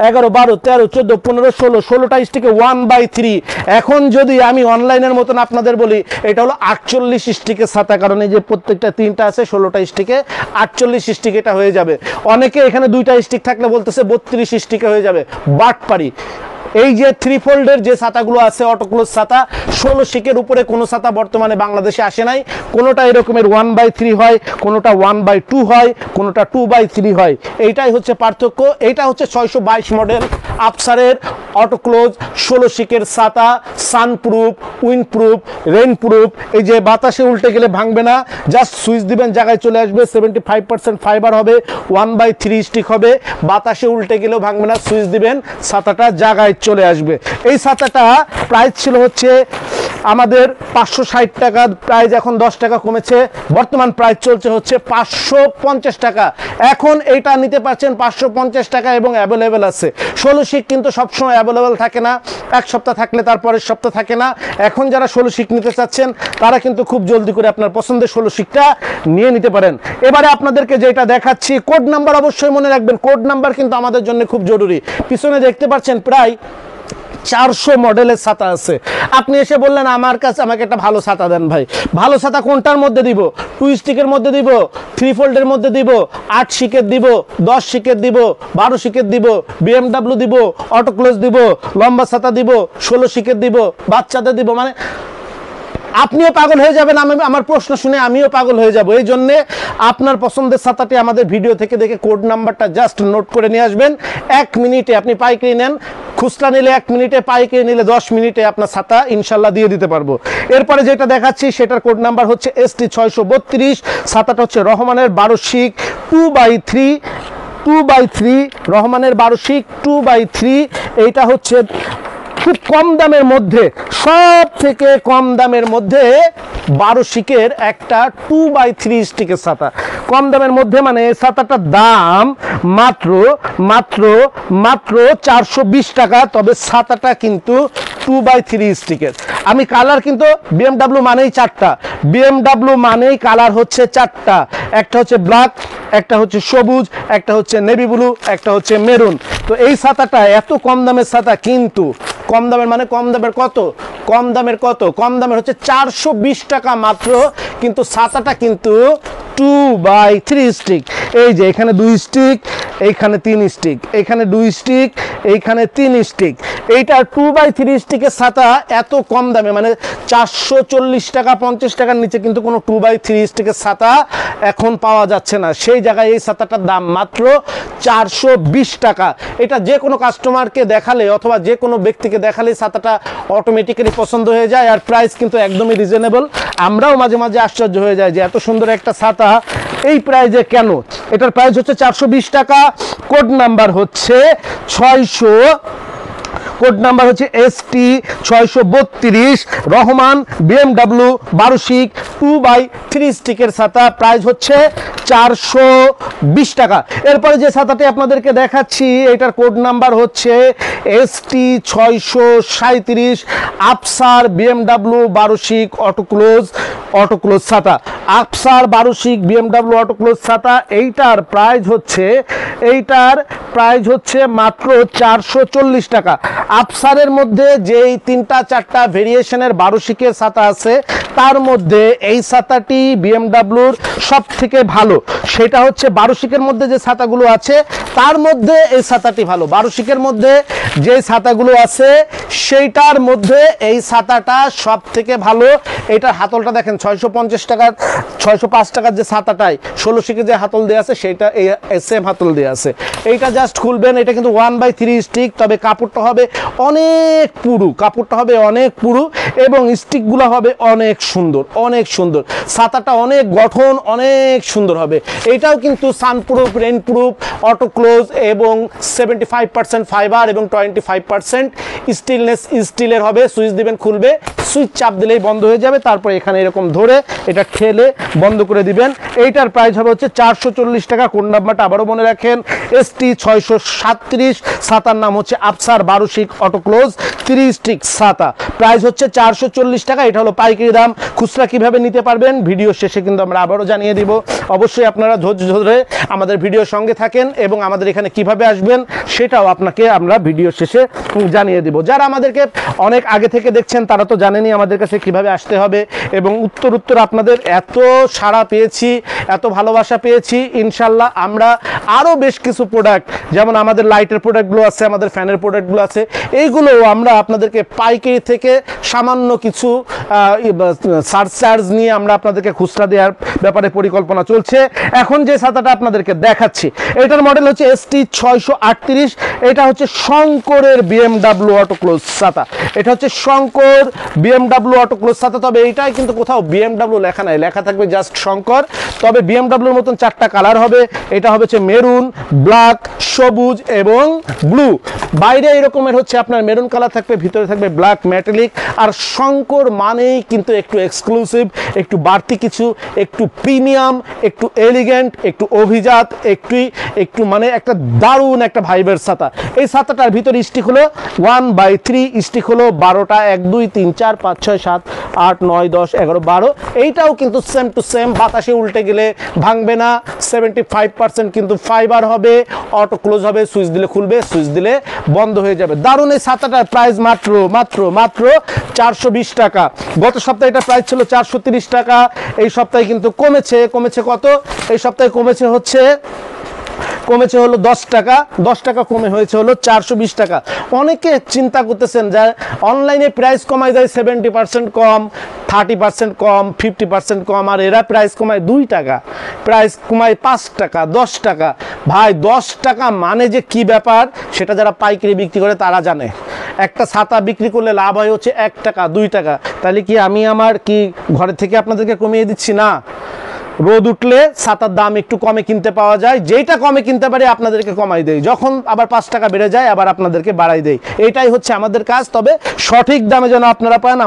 11 12 13 14 15 16, 16টা স্টিকে 1/3। এখন যদি আমি অনলাইনের মতন আপনাদের বলি, এটা হলো 48 স্টিকের ছাতা, কারণ এই যে প্রত্যেকটা 3টা আছে, 16টা স্টিকে 48 স্টিক এটা হয়ে যাবে। অনেকে এখানে 2টা স্টিক থাকলে বলতেছে 32 স্টিকে হয়ে যাবে, বাটপারি। এই যে 3 ফোল্ডের যে ছাতাগুলো আছে অটোক্লোজ ছাতা, 16 শিকের উপরে কোনো ছাতা বর্তমানে বাংলাদেশে আসে নাই। কোনোটা এরকমের 1/3 হয়, কোনোটা 1/2 হয়, কোনোটা 2/3 হয়। এইটাই হচ্ছে পার্থক্য। এইটা হচ্ছে 622 মডেল আফসারের অটোক্লোজ 16 শিকের ছাতা, সানপ্রুফ, উইন্ডপ্রুফ, রেইনপ্রুফ। এই যে বাতাসে উল্টে গেলে ভাঙবে না, জাস্ট সুইচ দিবেন জায়গায় চলে আসবে। 75% ফাইবার হবে, 1/3 স্টিক হবে, বাতাসে উল্টে গেলেও ভাঙবে না, সুইচ দিবেন ছাতাটা জায়গায় চলে আসবে। এই ছাতাটা প্রাইস ছিল হচ্ছে আমাদের 560 টাকা, প্রাইস এখন 10 টাকা কমেছে, বর্তমান প্রাইস চলছে হচ্ছে 550 টাকা। এখন এইটা নিতে পারছেন 550 টাকা এবং অ্যাভেলেবেল আছে। 16 শিক কিন্তু সবসময় অ্যাভেলেবেল থাকে না, এক সপ্তাহ থাকলে তারপরের সপ্তাহ থাকে না। এখন যারা 16 শিক নিতে চাচ্ছেন তারা কিন্তু খুব জলদি করে আপনার পছন্দের 16 শিকটা নিয়ে নিতে পারেন। এবারে আপনাদেরকে যেটা দেখাচ্ছি, কোড নাম্বার অবশ্যই মনে রাখবেন, কোড নাম্বার কিন্তু আমাদের জন্য খুব জরুরি। পিছনে দেখতে পাচ্ছেন প্রায় 400 মডেলের ছাতা আছে। আপনি এসে বললেন আমার কাছে আমাকে একটা ভালো ছাতা দেন ভাই। ভালো ছাতা কোনটার মধ্যে দিব? 2 স্টিকের মধ্যে দিব, 3 ফোল্ডের মধ্যে দিব, 8 শিকের দিব, 10 শিকের দিব, 12 শিকের দিব, BMW দিব, অটোক্লোজ দিব, লম্বা ছাতা দিব, 16 শিকের দিব, বাচ্চাদের দিব। মানে আপনিও পাগল হয়ে যাবেন, আমার প্রশ্ন শুনে আমিও পাগল হয়ে যাব। এই জন্যে আপনার পছন্দের ছাতাটি আমাদের ভিডিও থেকে দেখে কোড নাম্বারটা জাস্ট নোট করে নিয়ে আসবেন। 1 মিনিটে আপনি পাইকারি নেন, খুচরা নিলে 1 মিনিটে, পাইকারি নিলে 10 মিনিটে আপনার ছাতা ইনশাল্লাহ দিয়ে দিতে পারবো। এরপরে যেটা দেখাচ্ছি সেটার কোড নাম্বার হচ্ছে ST 632। ছাতাটা হচ্ছে রহমানের 12 শিক 2/3, রহমানের 12 শিক 2/3। এইটা হচ্ছে খুব কম দামের মধ্যে, সব থেকে কম দামের মধ্যে 12 শিকের একটা 2/3 স্টিকের ছাতা। কম দামের মধ্যে মানে ছাতাটার দাম মাত্র 420 টাকা। তবে ছাতাটা কিন্তু 2/3 স্টিকের। আমি কালার কিন্তু BMW মানেই 4টা, BMW মানেই কালার হচ্ছে 4টা। একটা হচ্ছে ব্ল্যাক, একটা হচ্ছে সবুজ, একটা হচ্ছে নেভি ব্লু, একটা হচ্ছে মেরুন। তো এই ছাতাটা এত কম দামের ছাতা, কিন্তু কম দামের মানে কম দামের কত? কম দামের কত? কম দামের হচ্ছে 420 টাকা মাত্র। কিন্তু ছাতাটা কিন্তু 2/3 স্টিক। এই যে এখানে 2 স্টিক, এইখানে 3 স্টিক, এখানে 2 স্টিক, এইখানে 3 স্টিক। এইটা 2/3 স্টিকের ছাতা এত কম দামে, মানে 440 টাকা 50 টাকার নিচে কিন্তু কোনো 2/3 স্টিকের ছাতা এখন পাওয়া যাচ্ছে না। সেই জায়গায় এই ছাতাটার দাম মাত্র 420 টাকা। এটা যে কোনো কাস্টমারকে দেখালে অথবা যে কোনো ব্যক্তিকে দেখালে ছাতাটা অটোমেটিক্যালি পছন্দ হয়ে যায়। আর প্রাইস কিন্তু একদমই রিজনেবল। আমরাও মাঝে মাঝে আশ্চর্য হয়ে যাই যে এত সুন্দর একটা ছাতা এই প্রাইজে কেন। এটার প্রাইস হচ্ছে 420 টাকা। কোড নাম্বার হচ্ছে 600, কোড নাম্বার হচ্ছে ST 632, রহমান BMW 12 শিক 2/3 স্টিকের ছাতা। প্রাইস হচ্ছে 420 টাকা। এরপরে যে ছাতাটি আপনাদেরকে দেখাচ্ছি এটার কোড নাম্বার হচ্ছে ST 637, আফসার BMW 12 শিক অটোক্লোজ ছাতা। আফসার 12 শিক BMW অটোক্লোজ ছাতা। এইটার প্রাইস হচ্ছে মাত্র 440 টাকা। আফসারের মধ্যে যেই 3টা 4টা ভেরিয়েশনের 12 শিকের ছাতা আছে, তার মধ্যে এই ছাতাটি BMWর সব থেকে ভালো। সেটা হচ্ছে 12 শিকের মধ্যে যে ছাতাগুলো আছে তার মধ্যে এই ছাতাটি ভালো। 12 শিকের মধ্যে যে ছাতাগুলো আছে সেইটার মধ্যে এই ছাতাটা সব থেকে ভালো। এটার হাতলটা দেখেন 650 টাকার, 605 টাকার যে ছাতাটাই 16 শিকের যে হাতল দেওয়া আছে সেইটা এই সেম হাতল দেওয়া আছে। এইটা জাস্ট খুলবেন, এটা কিন্তু 1/3 স্টিক। তবে কাপড়টা হবে অনেক পুরু, এবং স্টিকগুলো হবে অনেক সুন্দর। ছাতাটা অনেক গঠন, অনেক সুন্দর হবে। এটাও কিন্তু সানপ্রুফ, রেইনপ্রুফ, অটোক্লোজ এবং 75% ফাইবার এবং 25% স্টিলের হবে। সুইচ দিবেন খুলবে, সুইচ চাপ দিলেই বন্ধ হয়ে যাবে। তারপর এখানে এরকম ধরে এটা ঠেলে বন্ধ করে দিবেন। এইটার প্রাইস হবে হচ্ছে 440 টাকা। কোন নাম্বারটা আবারও মনে রাখেন, ST 637, ছাতার নাম হচ্ছে আফসার 12 শিক অটো ক্লোজ 3 স্টিক ছাতা। প্রাইস হচ্ছে 440 টাকা। এটা হলো পাইকারি দাম। খুচরা কিভাবে নিতে পারবেন ভিডিও শেষে কিন্তু আমরা আবারও জানিয়ে দিব। অবশ্যই আপনারা ধৈর্য ধরে আমাদের ভিডিওর সঙ্গে থাকেন এবং আমাদের এখানে কিভাবে আসবেন সেটাও আপনাকে আমরা ভিডিও শেষে জানিয়ে দিব। যারা আমাদেরকে অনেক আগে থেকে দেখছেন তারা তো জানেনই আমাদের কাছে কিভাবে আসতে হবে, এবং উত্তর আপনাদের এত সাড়া পেয়েছি, এত ভালোবাসা পেয়েছি। ইনশাল্লাহ আমরা আরও বেশ কিছু প্রোডাক্ট, যেমন আমাদের লাইটের প্রোডাক্টগুলো আছে, আমাদের ফ্যানের প্রোডাক্টগুলো আছে, এইগুলো আমরা আপনাদেরকে পাইকারি থেকে সামান্য কিছু সারচার্জ নিয়ে আমরা আপনাদেরকে খুচরা দেওয়ার ব্যাপারে পরিকল্পনা চলছে। এখন যে ছাতাটা আপনাদেরকে দেখাচ্ছি এটার মডেল হচ্ছে ST 638। এটা হচ্ছে শঙ্করের BMW অটো ক্লোজ ছাতা। এটা হচ্ছে শঙ্কর BMW অটো ক্লোজ ছাতা। তবে এইটাই কিন্তু কোথাও BMW লেখা নাই, লেখা থাকবে জাস্ট শঙ্কর। তবে BMWর মতন 4টা কালার হবে। এটা হবে মেরুন, ব্ল্যাক, সবুজ এবং ব্লু। বাইরে এরকমের হচ্ছে আপনার মেরুন কালার থাকবে, ভিতরে থাকবে ব্ল্যাক মেটালিক। আর শঙ্কর মানেই কিন্তু একটু এক্সক্লুসিভ, একটু বাড়তি কিছু, একটু প্রিমিয়াম, একটু এলিগেন্ট, একটু অভিজাত, একটু মানে একটা দারুণ একটা ভাইবের ছাতা। এই ছাতাটার ভিতরে স্টিক হলো 1/3 স্টিক হলো 12টা, 1 2 3 4 5 6 7 8 9 10 11 12। এইটাও কিন্তু সেম টু সেম, বাতাসে উল্টে গেলে ভাঙবে না। 75% কিন্তু ফাইবার হবে, অটো ক্লোজ হবে, সুইচ দিলে খুলবে, সুইচ দিলে বন্ধ হয়ে যাবে। দারুণ এই ছাতাটার প্রাইস মাত্র 420 টাকা। গত সপ্তাহে এটা প্রাইস ছিল 430 টাকা। এই সপ্তাহে কিন্তু কমেছে কত? এই সপ্তাহে কমেছে হলো 10 টাকা। 10 টাকা কমে হয়েছে হলো 420 টাকা। অনেকে চিন্তা করতেছেন যে অনলাইনে প্রাইস কমায় দেয় 70% কম, 30% কম, 50% কম, আর এরা প্রাইস কমায় 2 টাকা, প্রাইস কমায় 5 টাকা, 10 টাকা। ভাই 10 টাকা মানে যে কি ব্যাপার সেটা যারা পাইকারি বিক্রি করে তারা জানে। একটা ছাতা বিক্রি করলে লাভ হয় হচ্ছে 1 টাকা 2 টাকা। তাহলে কি আমি আমার কি ঘরে থেকে আপনাদেরকে কমিয়ে দিচ্ছি? না, রোদ উঠলে ছাতার দাম একটু কমে কিনতে পাওয়া যায়। যেটা কমে কিনতে পারে আপনাদেরকে কমাই দেয়, যখন আবার 5 টাকা বেড়ে যায় আবার আপনাদেরকে বাড়াই দেয়। এইটাই হচ্ছে আমাদের কাজ। তবে সঠিক দামে যেন আপনারা পান,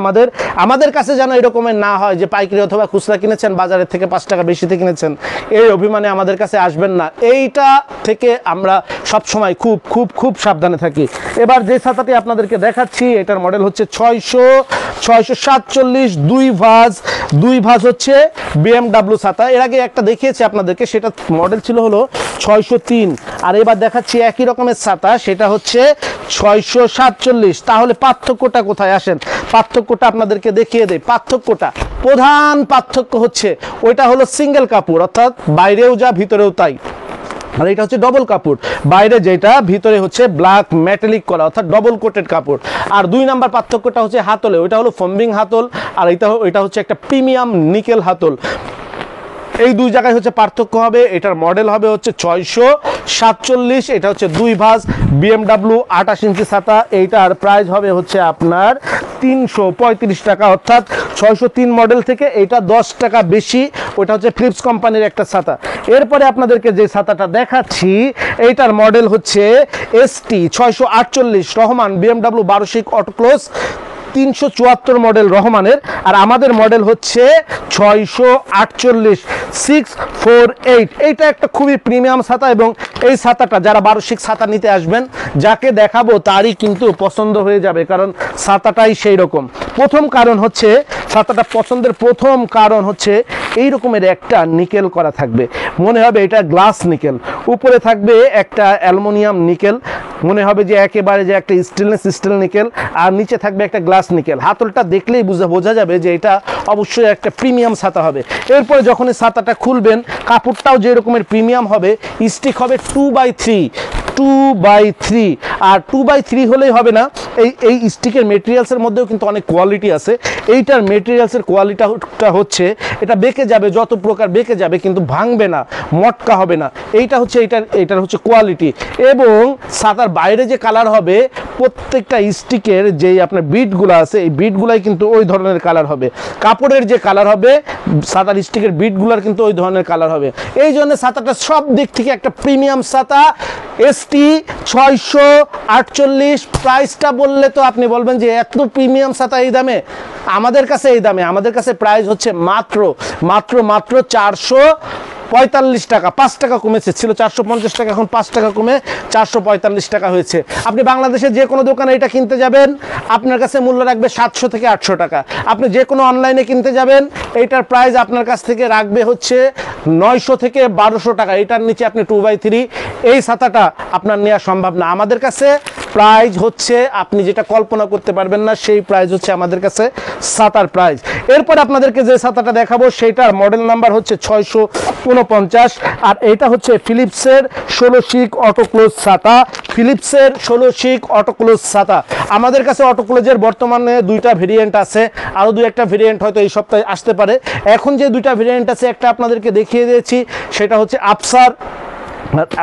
আমাদের কাছে যেন এরকমের না হয় যে পাইকারি অথবা খুচরা কিনেছেন, বাজারের থেকে 5 টাকা বেশিতে কিনেছেন, এই অভিমানে আমাদের কাছে আসবেন না। এইটা থেকে আমরা সবসময় খুব সাবধানে থাকি। এবার যে ছাতাটি আপনাদেরকে দেখাচ্ছি এটার মডেল হচ্ছে 647 দুই ভাঁজ হচ্ছে BMW ছাতা। এর আগে একটা দেখিয়েছি আপনাদেরকে, সেটা মডেল ছিল হলো 603। আর এবার দেখাচ্ছি একই রকমের ছাতা, সেটা হচ্ছে 647। তাহলে পার্থক্যটা কোথায়? আসেন পার্থক্যটা আপনাদেরকে দেখিয়ে দেয়। প্রধান পার্থক্য হচ্ছে ওইটা হলো সিঙ্গেল কাপড়, অর্থাৎ বাইরেও যা ভিতরেও তাই। আর এটা হচ্ছে ডবল কাপড়, বাইরে যেটা ভিতরে হচ্ছে ব্ল্যাক মেটালিক করা, অর্থাৎ ডবল কোটেড কাপড়। আর 2 নাম্বার পার্থক্যটা হচ্ছে হাতলে, ওইটা হলো ফোম্বিং হাতল, আর এটা হচ্ছে একটা প্রিমিয়াম নিকেল হাতল। এই 2 জায়গায় হচ্ছে পার্থক্য হবে। এটার মডেল হবে হচ্ছে 647। এটা হচ্ছে 2 ভাঁজ BMW 28 ইঞ্চি ছাতা। এইটার প্রাইস হবে হচ্ছে আপনার 335 টাকা, অর্থাৎ 603 মডেল থেকে এটা 10 টাকা বেশি। ওটা হচ্ছে ফিলিপস কোম্পানির একটা ছাতা। এরপরে আপনাদেরকে যে ছাতাটা দেখাচ্ছি এইটার মডেল হচ্ছে ST 648 রহমান BMW 12 শিক অটো ক্লোজ 374 মডেল রহমানের। আর আমাদের মডেল হচ্ছে 648 648। এইটা একটা খুবই প্রিমিয়াম ছাতা, এবং এই ছাতাটা যারা 12 শিক ছাতা নিতে আসবেন, যাকে দেখাবো তারই কিন্তু পছন্দ হয়ে যাবে, কারণ ছাতাটাই সেই রকম। প্রথম কারণ হচ্ছে ছাতাটা পছন্দের প্রথম কারণ হচ্ছে এই রকমের একটা নিকেল করা থাকবে, মনে হবে এটা গ্লাস নিকেল। উপরে থাকবে একটা অ্যালুমিনিয়াম নিকেল, মনে হবে যে একেবারে যে একটা স্টেনলেস স্টিল নিকেল, আর নিচে থাকবে একটা গ্লাস নিকেল। হাতলটা দেখলেই বোঝা যাবে যে এটা অবশ্যই একটা প্রিমিয়াম ছাতা হবে। এরপরে যখন এই ছাতাটা খুলবেন, কাপড়টাও যে রকমের প্রিমিয়াম হবে, স্টিক হবে 2/3। আর 2/3 হলেই হবে না, এই স্টিকের মেটেরিয়ালসের মধ্যেও কিন্তু অনেক কোয়ালিটি আছে। এইটার মেটেরিয়ালসের কোয়ালিটিটা হচ্ছে এটা বেঁকে যাবে, যত প্রকার বেঁকে যাবে কিন্তু ভাঙবে না, মটকা হবে না। এইটা হচ্ছে এটার হচ্ছে কোয়ালিটি। এবং ছাতার বাইরে যে কালার হবে প্রত্যেকটা স্টিকের যেই আপনার বিটগুলো আছে এই বিটগুলাই কিন্তু ওই ধরনের কালার হবে, কাপড়ের যে কালার হবে ছাতার স্টিকের বিটগুলোর কিন্তু ওই ধরনের কালার হবে। এই জন্য ছাতাটা সব দিক থেকে একটা প্রিমিয়াম ছাতা। ST 648, প্রাইসটা বললে তো আপনি বলবেন যে এত প্রিমিয়াম ছাতা এই দামে। আমাদের কাছে এই দামে, আমাদের কাছে প্রাইস হচ্ছে মাত্র 445 টাকা, 5 টাকা কমেছে, ছিল 450 টাকা, এখন 5 টাকা কমে 445 টাকা হয়েছে। আপনি বাংলাদেশে যে কোনো দোকানে এটা কিনতে যাবেন আপনার কাছে মূল্য রাখবে 700 থেকে 800 টাকা। আপনি যে কোনো অনলাইনে কিনতে যাবেন এইটার প্রাইস আপনার কাছ থেকে রাখবে হচ্ছে 900 থেকে 1200 টাকা। এটার নিচে আপনি 2x3 এই ছাতাটা আপনার নেওয়া সম্ভব না। আমাদের কাছে প্রাইস হচ্ছে আপনি যেটা কল্পনা করতে পারবেন না সেই প্রাইস হচ্ছে আমাদের কাছে ছাতার প্রাইস। এরপর আপনাদেরকে যে ছাতাটা দেখাবো সেইটার মডেল নাম্বার হচ্ছে 649, আর এটা হচ্ছে ফিলিপসের 16 শিক অটো ক্লোজ ছাতা। ফিলিপসের 16 শিক অটো ক্লোজ ছাতা। আমাদের কাছে অটো ক্লোজের বর্তমানে 2টা ভেরিয়েন্ট আছে, আরও 2-1টা ভেরিয়েন্ট হয়তো এই সপ্তাহে আসতে পারে। এখন যে 2টা ভেরিয়েন্ট আছে একটা আপনাদেরকে দেখিয়ে দিয়েছি, সেটা হচ্ছে আফসার,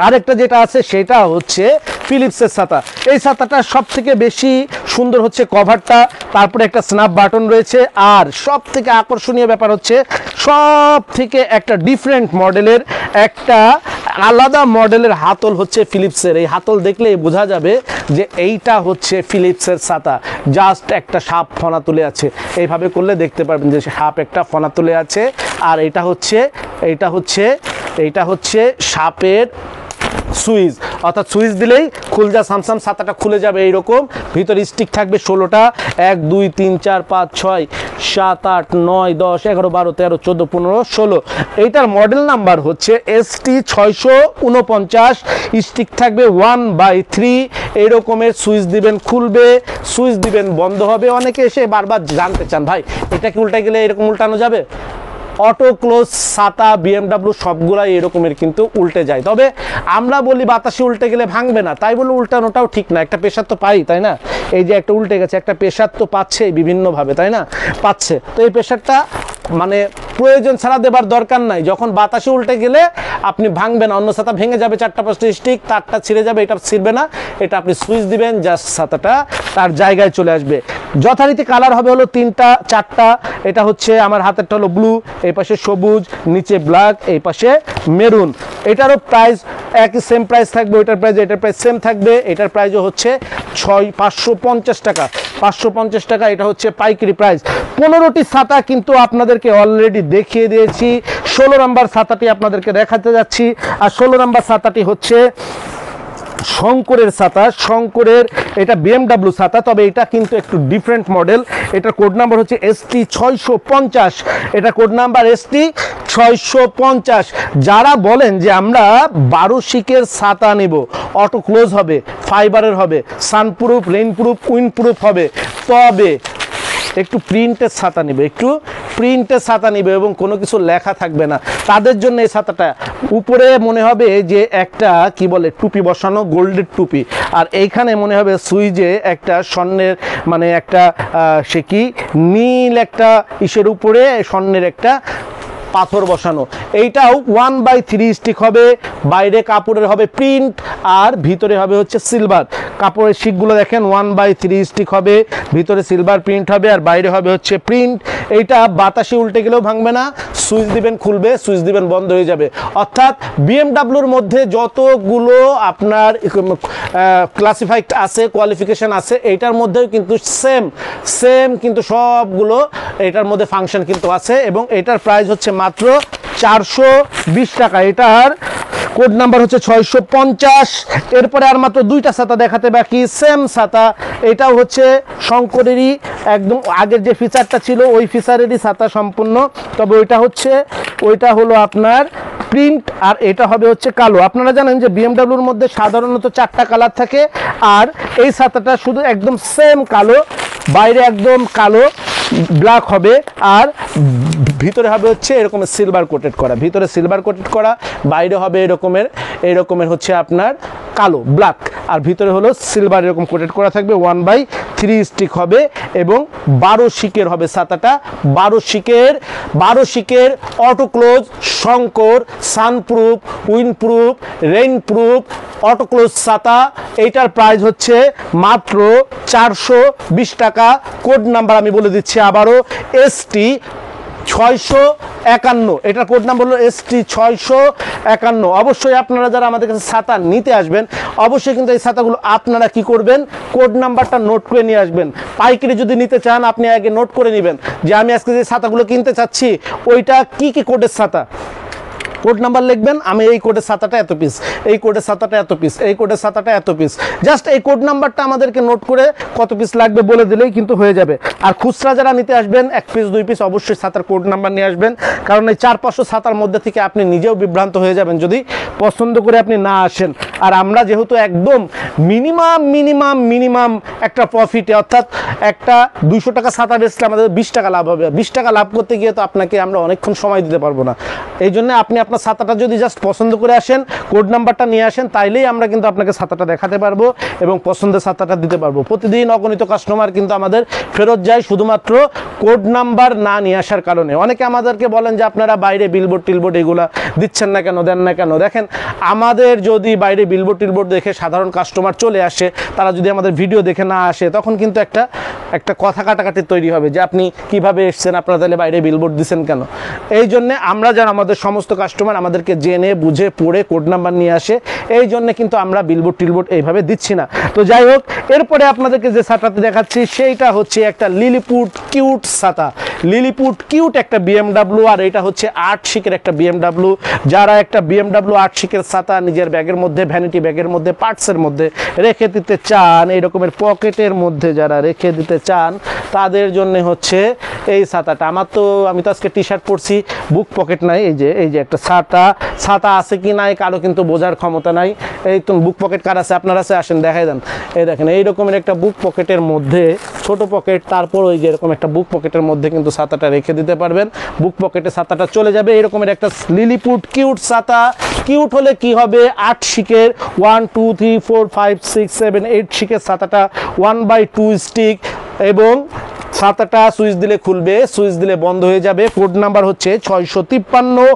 আরেকটা যেটা আছে সেটা হচ্ছে ফিলিপসের ছাতা। এই ছাতাটা সব থেকে বেশি সুন্দর হচ্ছে কভারটা, তারপরে একটা স্ন্যাপ বাটন রয়েছে, আর সব থেকে আকর্ষণীয় ব্যাপার হচ্ছে সব থেকে একটা ডিফারেন্ট মডেলের, একটা আলাদা মডেলের হাতল হচ্ছে ফিলিপসের। এই হাতল দেখলেই বোঝা যাবে যে এইটা হচ্ছে ফিলিপসের ছাতা। জাস্ট একটা সাপ ফনা তুলে আছে, এইভাবে করলে দেখতে পারবেন যে সাপ একটা ফনা তুলে আছে। আর এইটা হচ্ছে সাপের সুইচ, অর্থাৎ সুইচ দিলেই খুলজা সামসাম ছাতাটা খুলে যাবে এইরকম। ভিতরে স্টিক থাকবে 16টা, 1 2 3 4 5 6 7 8 9 10 11 12 13 14 15 16। এইটার মডেল নাম্বার হচ্ছে ST 649। স্টিক থাকবে 1/3, এইরকমের সুইচ দিবেন খুলবে, সুইচ দিবেন বন্ধ হবে। অনেকে এসে বারবার জানতে চান ভাই এটা কি উল্টে গেলে এরকম উল্টানো যাবে? অটো ক্লোজ ছাতা BMW সবগুলাই এরকমের কিন্তু উল্টে যায়, তবে আমরা বলি বাতাসে উল্টে গেলে ভাঙবে না, তাই বলে উল্টানোটাও ঠিক না। একটা প্রেশার তো পাই, তাই না? এই যে একটা উল্টে গেছে, একটা প্রেশার তো পাচ্ছে বিভিন্নভাবে, তাই না? পাচ্ছে, তো এই প্রেশারটা মানে প্রয়োজন ছাড়া দেবার দরকার নাই। যখন বাতাসে উল্টে গেলে আপনি ভাঙবে না, অন্য ছাতা ভেঙে যাবে, 4টা-5টা স্টিক, তারটা ছিঁড়ে যাবে, এটা ছিঁড়বে না। এটা আপনি সুইচ দিবেন, জাস্ট ছাতাটা তার জায়গায় চলে আসবে। যথারীতি কালার হবে হলো 3-4টা। এটা হচ্ছে আমার হাতেরটা হলো ব্লু, এই পাশে সবুজ, নিচে ব্ল্যাক, এই পাশে মেরুন। এটারও প্রাইস একই সেম প্রাইস থাকবে, ওইটার প্রাইস এটার প্রাইস সেম থাকবে। এটার প্রাইসও হচ্ছে 550 টাকা, 550 টাকা। এটা হচ্ছে পাইকারি প্রাইস। 15টি ছাতা কিন্তু আপনাদেরকে অলরেডি দেখিয়ে দিয়েছি। 16 নম্বর ছাতাটি আপনাদেরকে দেখাতে যাচ্ছি, আর 16 নম্বর ছাতাটি হচ্ছে শঙ্করের ছাতা। শঙ্করের এটা BMW ছাতা, তবে এটা কিন্তু একটু ডিফারেন্ট মডেল। এটার কোড নাম্বার হচ্ছে ST 650। এটা কোড নাম্বার ST 650। যারা বলেন যে আমরা 12 শিকের ছাতা নেব, অটো ক্লোজ হবে, ফাইবারের হবে, সানপ্রুফ, রেইনপ্রুফ, উইন্ডপ্রুফ হবে, তবে একটু প্রিন্টের ছাতা নিবে, এবং কোনো কিছু লেখা থাকবে না, তাদের জন্য এই ছাতাটা। উপরে মনে হবে যে একটা কি বলে টুপি বসানো, গোল্ডের টুপি, আর এইখানে মনে হবে সুইচে একটা স্বর্ণের মানে একটা সে কি নীল একটা ইসের উপরে স্বর্ণের একটা পাথর বসানো। এইটাও 1/3 স্টিক হবে, বাইরে কাপড়ের হবে প্রিন্ট, আর ভিতরে হবে হচ্ছে সিলভার। কাপড়ের শিকগুলো দেখেন 1/3 স্টিক হবে, ভিতরে সিলভার প্রিন্ট হবে, আর বাইরে হবে হচ্ছে প্রিন্ট। এইটা বাতাসে উল্টে গেলেও ভাঙবে না, সুইচ দিবেন খুলবে, সুইচ দিবেন বন্ধ হয়ে যাবে। অর্থাৎ BMWর মধ্যে যতগুলো আপনার ক্লাসিফাইড আছে, কোয়ালিফিকেশন আছে, এইটার মধ্যেও কিন্তু সেম কিন্তু সবগুলো এটার মধ্যে ফাংশন কিন্তু আছে, এবং এটার প্রাইস হচ্ছে মাত্র 420 টাকা। এটার কোড নাম্বার হচ্ছে 650। এরপরে আর মাত্র 2টা ছাতা দেখাতে বাকি, সেম ছাতা। এটাও হচ্ছে শঙ্করেরই, একদম আগের যে ফিচারটা ছিল ওই ফিচারেরই ছাতা সম্পূর্ণ, তবে ওইটা হলো আপনার প্রিন্ট, আর এটা হবে হচ্ছে কালো। আপনারা জানেন যে BMWর মধ্যে সাধারণত 4টা কালার থাকে, আর এই ছাতাটা শুধু একদম সেম কালো, বাইরে একদম কালো ব্ল্যাক হবে, আর ভিতরে হবে হচ্ছে এরকমের সিলভার কোটেড করা, ভিতরে সিলভার কোটেড করা, বাইরে হবে এরকমের হচ্ছে আপনার কালো ব্ল্যাক। আর ভিতরে হলো সিলভার এরকম কোটেড করা থাকবে, 1/3 স্টিক হবে এবং 12 শিকের হবে ছাতাটা। 12 শিকের অটো ক্লোজ, শঙ্কর, sunproof, windproof, rainproof auto close ছাতা। এইটার প্রাইস হচ্ছে মাত্র 420 টাকা। কোড নাম্বার আমি বলে দিচ্ছি আবারও, ST 651। এটার কোড নাম্বার হলো ST 651। অবশ্যই আপনারা যারা আমাদের কাছে ছাতা নিতে আসবেন, অবশ্যই কিন্তু এই ছাতাগুলো আপনারা কি করবেন, কোড নাম্বারটা নোট করে নিয়ে আসবেন। পাইকারি যদি নিতে চান আপনি আগে নোট করে নেবেন যে আমি আজকে যে ছাতাগুলো কিনতে চাচ্ছি ওইটা কি কি কোডের ছাতা। কোড নাম্বার লিখবেন, আমি এই কোডের ছাতাটা এত পিস, এই কোডের ছাতাটা এত পিস, এই কোডের ছাতাটা এত পিস। জাস্ট এই কোড নাম্বারটা আমাদেরকে নোট করে কত পিস লাগবে বলে দিলেই কিন্তু হয়ে যাবে। আর খুচরা যারা নিতে আসবেন 1 পিস 2 পিস অবশ্যই ছাতার কোড নাম্বার নিয়ে আসবেন, কারণ এই 400-500 ছাতার মধ্যে থেকে আপনি নিজেও বিভ্রান্ত হয়ে যাবেন যদি পছন্দ করে আপনি না আসেন। আর আমরা যেহেতু একদম মিনিমাম একটা প্রফিটে, অর্থাৎ একটা 200 টাকা ছাতা বেচলে আমাদের 20 টাকা লাভ হবে। 20 টাকা লাভ করতে গিয়ে তো আপনাকে আমরা অনেকক্ষণ সময় দিতে পারবো না। এই জন্য আপনি আপনার ছাতাটা যদি জাস্ট পছন্দ করে আসেন, কোড নাম্বারটা নিয়ে আসেন, তাইলেই আমরা কিন্তু আপনাকে ছাতাটা দেখাতে পারবো এবং পছন্দের ছাতাটা দিতে পারবো। প্রতিদিন অগণিত কাস্টমার কিন্তু আমাদের ফেরত যায় শুধুমাত্র কোড নাম্বার না নিয়ে আসার কারণে। অনেকে আমাদেরকে বলেন যে আপনারা বাইরে বিলবোর্ড টিলবোর্ড এগুলা দিচ্ছেন না কেন, দেন না কেন। দেখেন, আমাদের যদি বাইরে বিলবোর্ড টিলবোর্ড দেখে সাধারণ কাস্টমার চলে আসে, তারা যদি আমাদের ভিডিও দেখে না আসে, তখন কিন্তু একটা কথা কাটাকাটি তৈরি হবে যে আপনি কিভাবে এসছেন, আপনারা তাহলে বাইরে বিলবোর্ড দিচ্ছেন কেন। এই জন্যে আমরা যারা আমাদের সমস্ত কাস্টমার আমাদেরকে জেনে বুঝে পড়ে কোড নাম্বার নিয়ে আসে, এই জন্য কিন্তু আমরা বিলবোর্ড টিলবোর্ড এইভাবে দিচ্ছি না। তো যাই হোক, এরপরে আপনাদেরকে যে ছাতাটি দেখাচ্ছি সেইটা হচ্ছে একটা লিলিপুট কিউট ছাতা। লিলিপুট কিউট একটা BMW, আর এটা হচ্ছে 8 শিকের একটা BMW। যারা একটা BMW 8 শিকের ছাতা নিজের ব্যাগের মধ্যে, ভ্যানিটি ব্যাগের মধ্যে, পার্টসের মধ্যে রেখে দিতে চান, এই রকমের পকেটের মধ্যে যারা রেখে দিতে চান, তাদের জন্য হচ্ছে এই ছাতাটা। আমি তো আজকে টি শার্ট পরছি, বুক পকেট নাই। এই যে একটা ছাতা আছে কি নাই কারো কিন্তু বোঝার ক্ষমতা নাই। এই তো বুক পকেট কার আছে, আপনার আছে, আসেন দেখাই দেন। এই দেখেন, এই রকমের একটা বুক পকেটের মধ্যে, ছোট পকেট, তারপর ওই যে এরকম একটা বুক পকেটের মধ্যে কিন্তু ছাতাটা রেখে দিতে পারবেন। বুক পকেটে ছাতাটা চলে যাবে। এরকমের একটা লিলিপুট কিউট ছাতা। কিউট হলে কি হবে, 8 শিকের 1 2 3 4 5 6 7 8 শিকের ছাতাটা 1/2 স্টিক এবং ছাতাটা সুইচ দিলে খুলবে, সুইচ দিলে বন্ধ হয়ে যাবে। কোড নাম্বার হচ্ছে 653।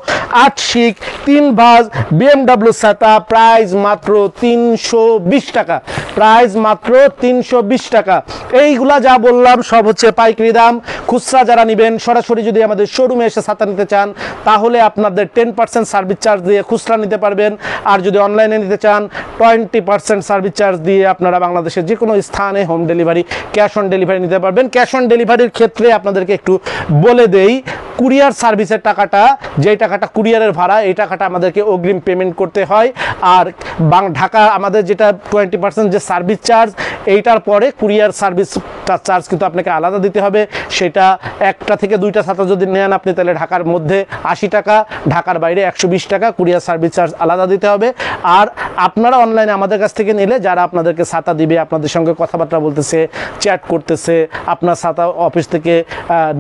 8 শিক 3 ভাঁজ BMW ছাতা, প্রাইস মাত্র 320 টাকা। প্রাইস মাত্র 320 টাকা। এইগুলা যা বললাম সব হচ্ছে পাইকারি দাম। খুচরা যারা নেবেন, সরাসরি যদি আমাদের শোরুমে এসে ছাতা নিতে চান, তাহলে আপনাদের 10% সার্ভিস চার্জ দিয়ে খুচরা নিতে পারবেন। আর যদি অনলাইনে নিতে চান, 20% সার্ভিস চার্জ দিয়ে আপনারা বাংলাদেশের যে কোনো স্থানে home delivery, cash on delivery নিতে পারবেন। ক্যাশ অন ডেলিভারির ক্ষেত্রে আপনাদেরকে একটু বলে দেই, কুরিয়ার সার্ভিসের টাকাটা, যেই টাকাটা কুরিয়ারের ভাড়া, এই টাকাটা আমাদেরকে অগ্রিম পেমেন্ট করতে হয়। আর ঢাকা আমাদের যেটা 20% যে সার্ভিস চার্জ, এইটার পরে কুরিয়ার সার্ভিস চার্জ কিন্তু আপনাকে আলাদা দিতে হবে। সেটা একটা থেকে 2টা ছাতা যদি নেন আপনি, তাহলে ঢাকার মধ্যে 80 টাকা, ঢাকার বাইরে 120 টাকা কুরিয়ার সার্ভিস চার্জ আলাদা দিতে হবে। আর আপনারা অনলাইনে আমাদের কাছ থেকে নিলে, যারা আপনাদেরকে ছাতা দিবে, আপনাদের সঙ্গে কথাবার্তা বলতেছে, চ্যাট করতেছে, আপনার ছাতা অফিস থেকে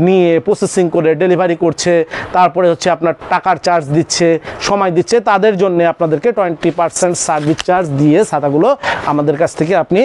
নিয়ে প্রসেসিং করে ডেলিভারি করছে, তারপরে হচ্ছে আপনার টাকার চার্জ দিচ্ছে, সময় দিচ্ছে, তাদের জন্য আপনাদেরকে 20% সার্ভিস চার্জ দিয়ে ছাতাগুলো আমাদের কাছ থেকে আপনি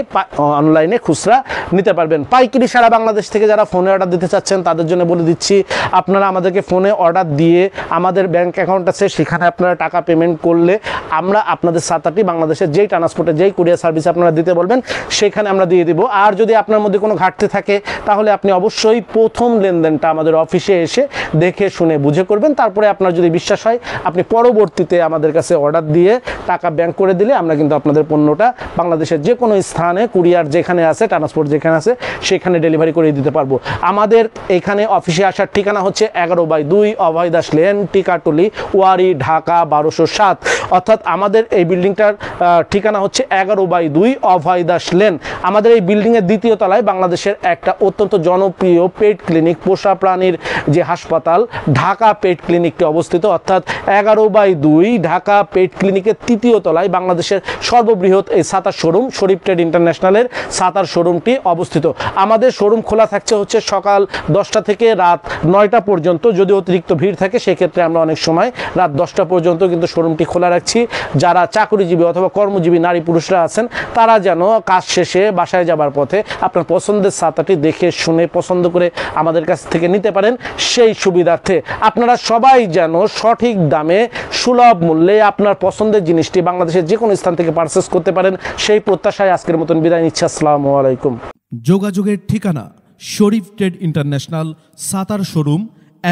অনলাইনে খুচরা নিতে পারবেন। পাইকারি সারা বাংলাদেশ থেকে যারা ফোনে অর্ডার দিতে চাচ্ছেন, তাদের জন্য বলে দিচ্ছি, আপনারা আমাদেরকে ফোনে অর্ডার দিয়ে, আমাদের ব্যাংক অ্যাকাউন্ট আছে, সেখানে আপনারা টাকা পেমেন্ট করলে আমরা আপনাদের ছাতাটি বাংলাদেশের যেই ট্রান্সপোর্টে, যেই কুরিয়ার সার্ভিস আপনারা দিতে বলবেন, সেখানে আমরা দিয়ে দিব। আর যদি আপনার মধ্যে কোনো ঘাটতি থাকে, তাহলে আপনি অবশ্যই প্রথম লেনদেনটা আমাদের অফিসে এসে দেখে শুনে বুঝে করবেন। তারপরে আপনার যদি বিশ্বাস হয়, আপনি পরবর্তীতে আমাদের কাছে অর্ডার দিয়ে টাকা ব্যাংক করে দিলে আমরা কিন্তু আপনাদের পণ্যটা বাংলাদেশের যে কোনো স্থানে, কুরিয়ার যেখানে আছে, ট্রান্সপোর্ট যেখানে আছে, সেখানে ডেলিভারি করে দিতে পারবো। আমাদের এখানে অফিসে আসার ঠিকানা হচ্ছে 11/2 অভয় দাস লেন, টিকাটুলি, ওয়ারি, ঢাকা 1207। অর্থাৎ আমাদের এই বিল্ডিংটার ঠিকানা হচ্ছে 11/2 অভয় দাস লেন। আমাদের এই বিল্ডিংয়ের দ্বিতীয় তলায় বাংলাদেশের একটা অত্যন্ত জনপ্রিয় পেট ক্লিনিক, পোষা প্রাণীর যে হাসপাতাল, হাসপাতাল ঢাকা পেট ক্লিনিকটি অবস্থিত, অর্থাৎ 11/2 ঢাকা পেট ক্লিনিকের 3য় তলায় বাংলাদেশের সর্ববৃহৎ এই ছাতার শোরুম শরীফ ট্রেড ইন্টারন্যাশনালের ছাতার শোরুমটি অবস্থিত। আমাদের শোরুম খোলা থাকছে হচ্ছে সকাল 10টা থেকে রাত 9টা পর্যন্ত। যদি অতিরিক্ত ভিড় থাকে সেক্ষেত্রে আমরা অনেক সময় রাত 10টা পর্যন্ত কিন্তু শোরুমটি খোলা রাখছি। যারা চাকরিজীবী অথবা কর্মজীবী নারী পুরুষরা আছেন তারা যেন কাজ শেষে বাসায় যাবার পথে আপনার পছন্দের ছাতাটি দেখে শুনে পছন্দ করে আমাদের কাছ থেকে নিতে পারেন, সেই সুবিধার্থে আপনারা সবাই যেন সঠিক দামে সুলভ মূল্যে আপনার পছন্দের জিনিসটি বাংলাদেশের যে কোনো স্থান থেকে পারচেস করতে পারেন, সেই প্রত্যাশায় আজকের মতন বিদায় নিচ্ছি। আসসালামু আলাইকুম। যোগাযোগের ঠিকানা শরীফ ট্রেড ইন্টারন্যাশনাল ছাতার শোরুম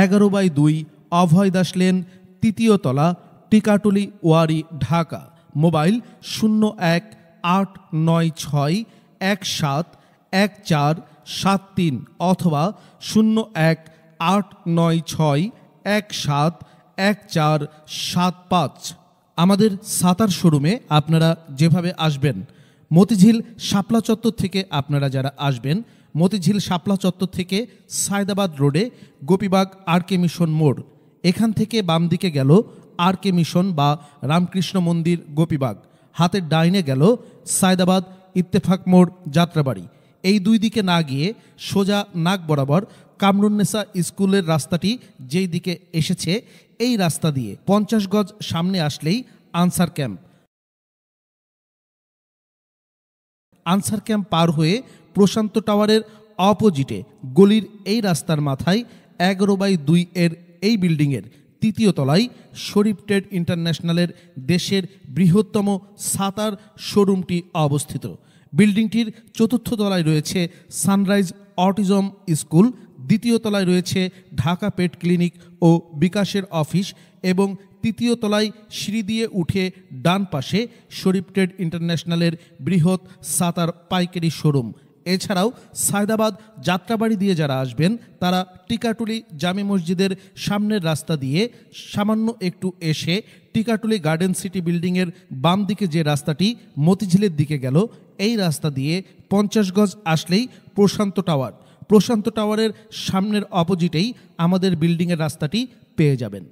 11/2 অভয় দাস লেন 3য় তলা টিকাটুলি ওয়ারি ঢাকা। মোবাইল 018961714173 অথবা 018961714175। আমাদের ছাতার শোরুমে আপনারা যেভাবে আসবেন, মতিঝিল শাপলা চত্বর থেকে আপনারা যারা আসবেন, মতিঝিল শাপলা চত্বর থেকে সায়দাবাদ রোডে গোপীবাগ আরকে মিশন মোড়, এখান থেকে বাম দিকে গেল আরকে মিশন বা রামকৃষ্ণ মন্দির গোপীবাগ, হাতের ডাইনে গেল সায়দাবাদ ইত্তেফাক মোড় যাত্রাবাড়ি। এই দুই দিকে না গিয়ে সোজা নাক বরাবর কামরুন্নেসা স্কুলের রাস্তাটি যেই দিকে এসেছে এই রাস্তা দিয়ে 50 গজ সামনে আসলেই আনসার ক্যাম্প। আনসার ক্যাম্প পার হয়ে প্রশান্ত টাওয়ারের অপোজিটে গলির এই রাস্তার মাথায় 11/2 এর এই বিল্ডিংয়ের 3য় তলায় শরীফ ট্রেড ইন্টারন্যাশনালের দেশের বৃহত্তম ছাতার শোরুমটি অবস্থিত। বিল্ডিংটির 4র্থ তলায় রয়েছে সানরাইজ অটিজম স্কুল, 2য় তলায় রয়েছে ঢাকা পেট ক্লিনিক ও বিকাশের অফিস এবং 3য় তলায় সিঁড়ি দিয়ে উঠে ডান পাশে শরীফ ট্রেড ইন্টারন্যাশনালের বৃহৎ ছাতার পাইকারি শোরুম। এছাড়াও সায়দাবাদ যাত্রাবাড়ি দিয়ে যারা আসবেন তারা টিকাটুলি জামে মসজিদের সামনের রাস্তা দিয়ে সামান্য একটু এসে টিকাটুলি গার্ডেন সিটি বিল্ডিংয়ের বাম দিকে যে রাস্তাটি মতিঝিলের দিকে গেল, এই রাস্তা দিয়ে 50 গজ আসলেই প্রশান্ত টাওয়ার। প্রশান্ত টাওয়ারের সামনের অপোজিটেই আমাদের বিল্ডিংয়ের রাস্তাটি পেয়ে যাবেন।